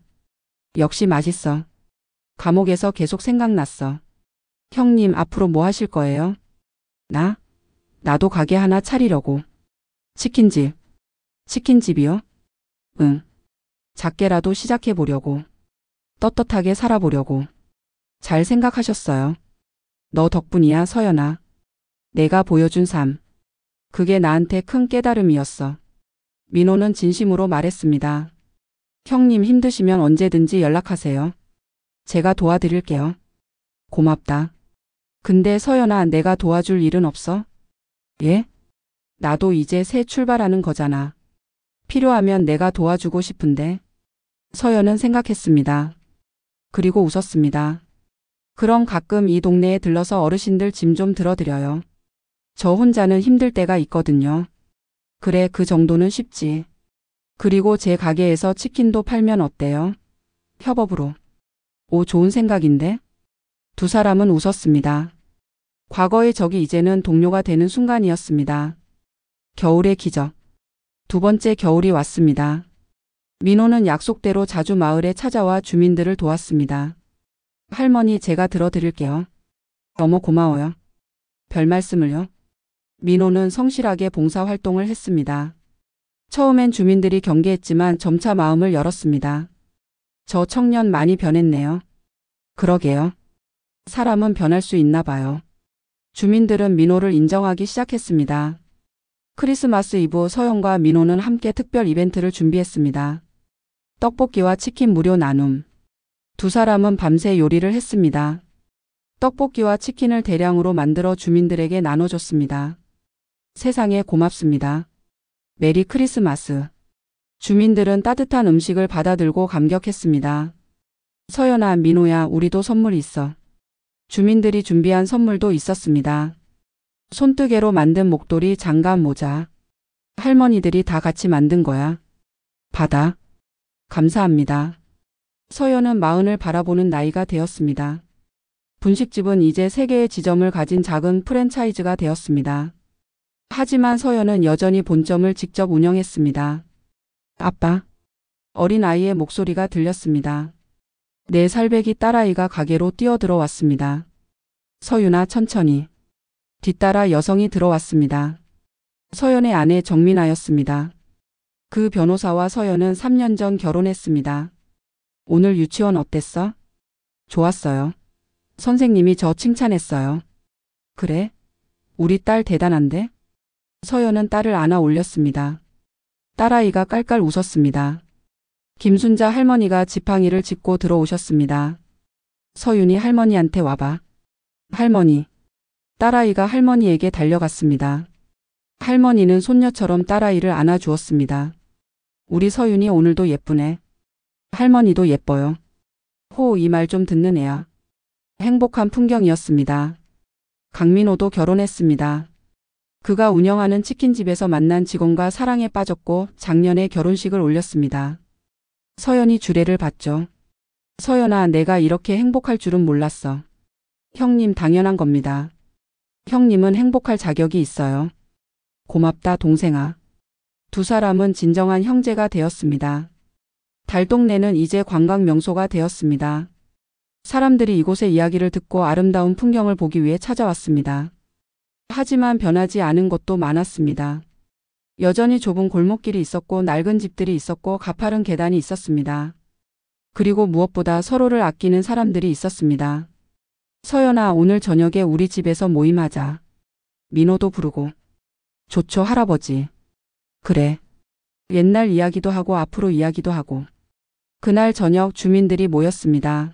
역시 맛있어. 감옥에서 계속 생각났어. 형님 앞으로 뭐 하실 거예요? 나도 가게 하나 차리려고. 치킨집. 치킨집이요? 응. 작게라도 시작해 보려고. 떳떳하게 살아보려고. 잘 생각하셨어요. 너 덕분이야, 서연아. 내가 보여준 삶. 그게 나한테 큰 깨달음이었어. 민호는 진심으로 말했습니다. 형님 힘드시면 언제든지 연락하세요. 제가 도와드릴게요. 고맙다. 근데 서연아, 내가 도와줄 일은 없어? 예? 나도 이제 새 출발하는 거잖아. 필요하면 내가 도와주고 싶은데. 서연은 생각했습니다. 그리고 웃었습니다. 그럼 가끔 이 동네에 들러서 어르신들 짐 좀 들어드려요. 저 혼자는 힘들 때가 있거든요. 그래, 그 정도는 쉽지. 그리고 제 가게에서 치킨도 팔면 어때요? 협업으로. 오, 좋은 생각인데? 두 사람은 웃었습니다. 과거의 적이 이제는 동료가 되는 순간이었습니다. 겨울의 기적. 두 번째 겨울이 왔습니다. 민호는 약속대로 자주 마을에 찾아와 주민들을 도왔습니다. 할머니, 제가 들어드릴게요. 너무 고마워요. 별 말씀을요. 민호는 성실하게 봉사활동을 했습니다. 처음엔 주민들이 경계했지만 점차 마음을 열었습니다. 저 청년 많이 변했네요. 그러게요. 사람은 변할 수 있나 봐요. 주민들은 민호를 인정하기 시작했습니다. 크리스마스 이브 서연과 민호는 함께 특별 이벤트를 준비했습니다. 떡볶이와 치킨 무료 나눔. 두 사람은 밤새 요리를 했습니다. 떡볶이와 치킨을 대량으로 만들어 주민들에게 나눠줬습니다. 세상에 고맙습니다. 메리 크리스마스. 주민들은 따뜻한 음식을 받아들고 감격했습니다. 서연아, 민호야, 우리도 선물 있어. 주민들이 준비한 선물도 있었습니다. 손뜨개로 만든 목도리, 장갑, 모자. 할머니들이 다 같이 만든 거야. 받아. 감사합니다. 서연은 마흔을 바라보는 나이가 되었습니다. 분식집은 이제 3개의 지점을 가진 작은 프랜차이즈가 되었습니다. 하지만 서연은 여전히 본점을 직접 운영했습니다. 아빠. 어린 아이의 목소리가 들렸습니다. 4살배기 딸아이가 가게로 뛰어들어왔습니다. 서윤아, 천천히. 뒤따라 여성이 들어왔습니다. 서연의 아내 정민아였습니다. 그 변호사와 서연은 3년 전 결혼했습니다. 오늘 유치원 어땠어? 좋았어요. 선생님이 저 칭찬했어요. 그래? 우리 딸 대단한데? 서연은 딸을 안아 올렸습니다. 딸아이가 깔깔 웃었습니다. 김순자 할머니가 지팡이를 짚고 들어오셨습니다. 서윤이 할머니한테 와봐. 할머니. 딸아이가 할머니에게 달려갔습니다. 할머니는 손녀처럼 딸아이를 안아주었습니다. 우리 서윤이 오늘도 예쁘네. 할머니도 예뻐요. 호, 이 말 좀 듣는 애야. 행복한 풍경이었습니다. 강민호도 결혼했습니다. 그가 운영하는 치킨집에서 만난 직원과 사랑에 빠졌고 작년에 결혼식을 올렸습니다. 서연이 주례를 받죠. 서연아, 내가 이렇게 행복할 줄은 몰랐어. 형님 당연한 겁니다. 형님은 행복할 자격이 있어요. 고맙다 동생아. 두 사람은 진정한 형제가 되었습니다. 달동네는 이제 관광 명소가 되었습니다. 사람들이 이곳의 이야기를 듣고 아름다운 풍경을 보기 위해 찾아왔습니다. 하지만 변하지 않은 것도 많았습니다. 여전히 좁은 골목길이 있었고 낡은 집들이 있었고 가파른 계단이 있었습니다. 그리고 무엇보다 서로를 아끼는 사람들이 있었습니다. 서연아, 오늘 저녁에 우리 집에서 모임하자. 민호도 부르고. 좋죠, 할아버지. 그래. 옛날 이야기도 하고 앞으로 이야기도 하고. 그날 저녁 주민들이 모였습니다.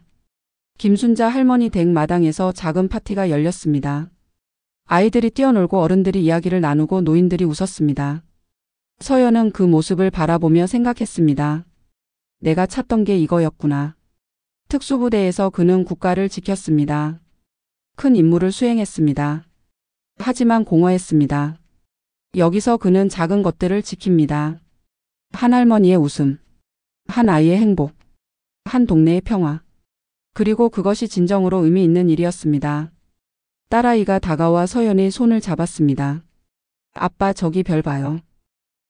김순자 할머니 댁 마당에서 작은 파티가 열렸습니다. 아이들이 뛰어놀고 어른들이 이야기를 나누고 노인들이 웃었습니다. 서연은 그 모습을 바라보며 생각했습니다. 내가 찾던 게 이거였구나. 특수부대에서 그는 국가를 지켰습니다. 큰 임무를 수행했습니다. 하지만 공허했습니다. 여기서 그는 작은 것들을 지킵니다. 한 할머니의 웃음, 한 아이의 행복, 한 동네의 평화. 그리고 그것이 진정으로 의미 있는 일이었습니다. 딸아이가 다가와 서연의 손을 잡았습니다. 아빠, 저기 별 봐요.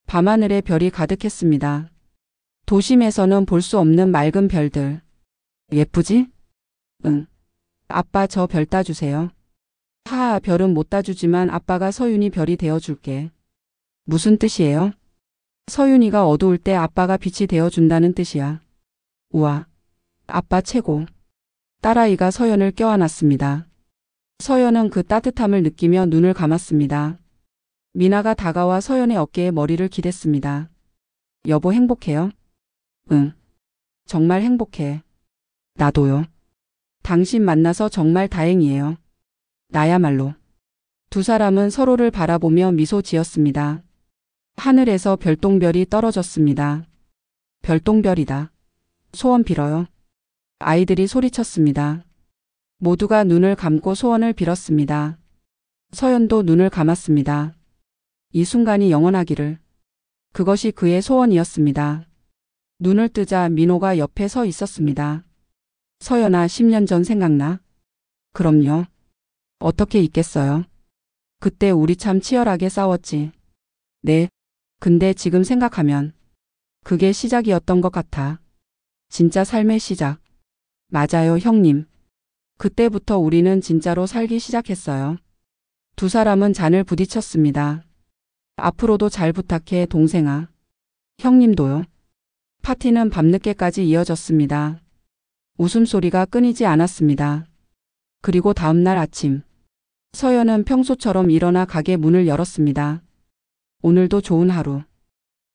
밤하늘에 별이 가득했습니다. 도심에서는 볼 수 없는 맑은 별들. 예쁘지? 응. 아빠, 저 별 따주세요. 하하, 별은 못 따주지만 아빠가 서윤이 별이 되어줄게. 무슨 뜻이에요? 서윤이가 어두울 때 아빠가 빛이 되어준다는 뜻이야. 우와. 아빠 최고. 딸아이가 서연을 껴안았습니다. 서연은 그 따뜻함을 느끼며 눈을 감았습니다. 미나가 다가와 서연의 어깨에 머리를 기댔습니다. 여보, 행복해요? 응. 정말 행복해. 나도요. 당신 만나서 정말 다행이에요. 나야말로. 두 사람은 서로를 바라보며 미소 지었습니다. 하늘에서 별똥별이 떨어졌습니다. 별똥별이다. 소원 빌어요. 아이들이 소리쳤습니다. 모두가 눈을 감고 소원을 빌었습니다. 서연도 눈을 감았습니다. 이 순간이 영원하기를. 그것이 그의 소원이었습니다. 눈을 뜨자 민호가 옆에 서 있었습니다. 서연아, 10년 전 생각나? 그럼요. 어떻게 잊겠어요. 그때 우리 참 치열하게 싸웠지. 네. 근데 지금 생각하면 그게 시작이었던 것 같아. 진짜 삶의 시작. 맞아요, 형님. 그때부터 우리는 진짜로 살기 시작했어요. 두 사람은 잔을 부딪혔습니다. 앞으로도 잘 부탁해, 동생아. 형님도요. 파티는 밤늦게까지 이어졌습니다. 웃음소리가 끊이지 않았습니다. 그리고 다음날 아침, 서연은 평소처럼 일어나 가게 문을 열었습니다. 오늘도 좋은 하루.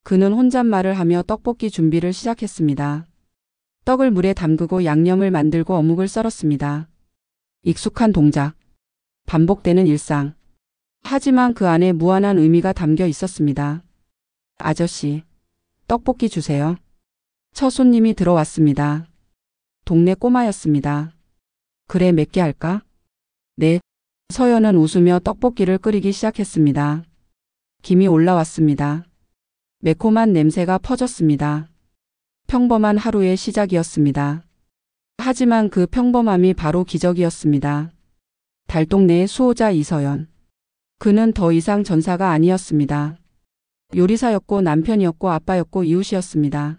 그는 혼잣말을 하며 떡볶이 준비를 시작했습니다. 떡을 물에 담그고 양념을 만들고 어묵을 썰었습니다. 익숙한 동작, 반복되는 일상. 하지만 그 안에 무한한 의미가 담겨 있었습니다. 아저씨, 떡볶이 주세요. 첫 손님이 들어왔습니다. 동네 꼬마였습니다. 그래, 몇 개 할까? 네. 서연은 웃으며 떡볶이를 끓이기 시작했습니다. 김이 올라왔습니다. 매콤한 냄새가 퍼졌습니다. 평범한 하루의 시작이었습니다. 하지만 그 평범함이 바로 기적이었습니다. 달동네의 수호자 이서연. 그는 더 이상 전사가 아니었습니다. 요리사였고 남편이었고 아빠였고 이웃이었습니다.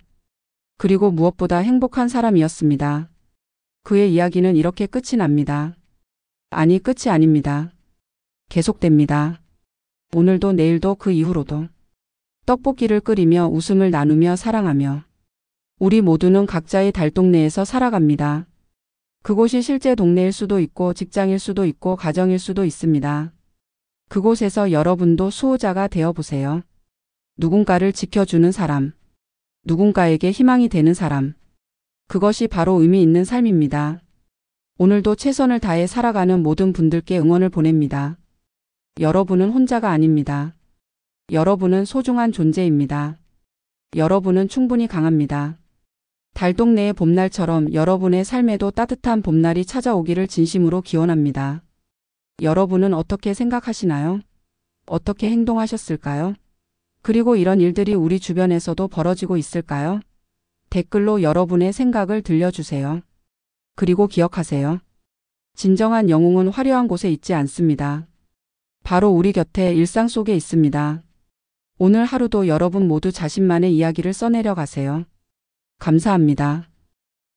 그리고 무엇보다 행복한 사람이었습니다. 그의 이야기는 이렇게 끝이 납니다. 아니, 끝이 아닙니다. 계속됩니다. 오늘도 내일도 그 이후로도. 떡볶이를 끓이며 웃음을 나누며 사랑하며. 우리 모두는 각자의 달동네에서 살아갑니다. 그곳이 실제 동네일 수도 있고 직장일 수도 있고 가정일 수도 있습니다. 그곳에서 여러분도 수호자가 되어보세요. 누군가를 지켜주는 사람. 누군가에게 희망이 되는 사람. 그것이 바로 의미 있는 삶입니다. 오늘도 최선을 다해 살아가는 모든 분들께 응원을 보냅니다. 여러분은 혼자가 아닙니다. 여러분은 소중한 존재입니다. 여러분은 충분히 강합니다. 달동네의 봄날처럼 여러분의 삶에도 따뜻한 봄날이 찾아오기를 진심으로 기원합니다. 여러분은 어떻게 생각하시나요? 어떻게 행동하셨을까요? 그리고 이런 일들이 우리 주변에서도 벌어지고 있을까요? 댓글로 여러분의 생각을 들려주세요. 그리고 기억하세요. 진정한 영웅은 화려한 곳에 있지 않습니다. 바로 우리 곁에 일상 속에 있습니다. 오늘 하루도 여러분 모두 자신만의 이야기를 써내려 가세요. 감사합니다.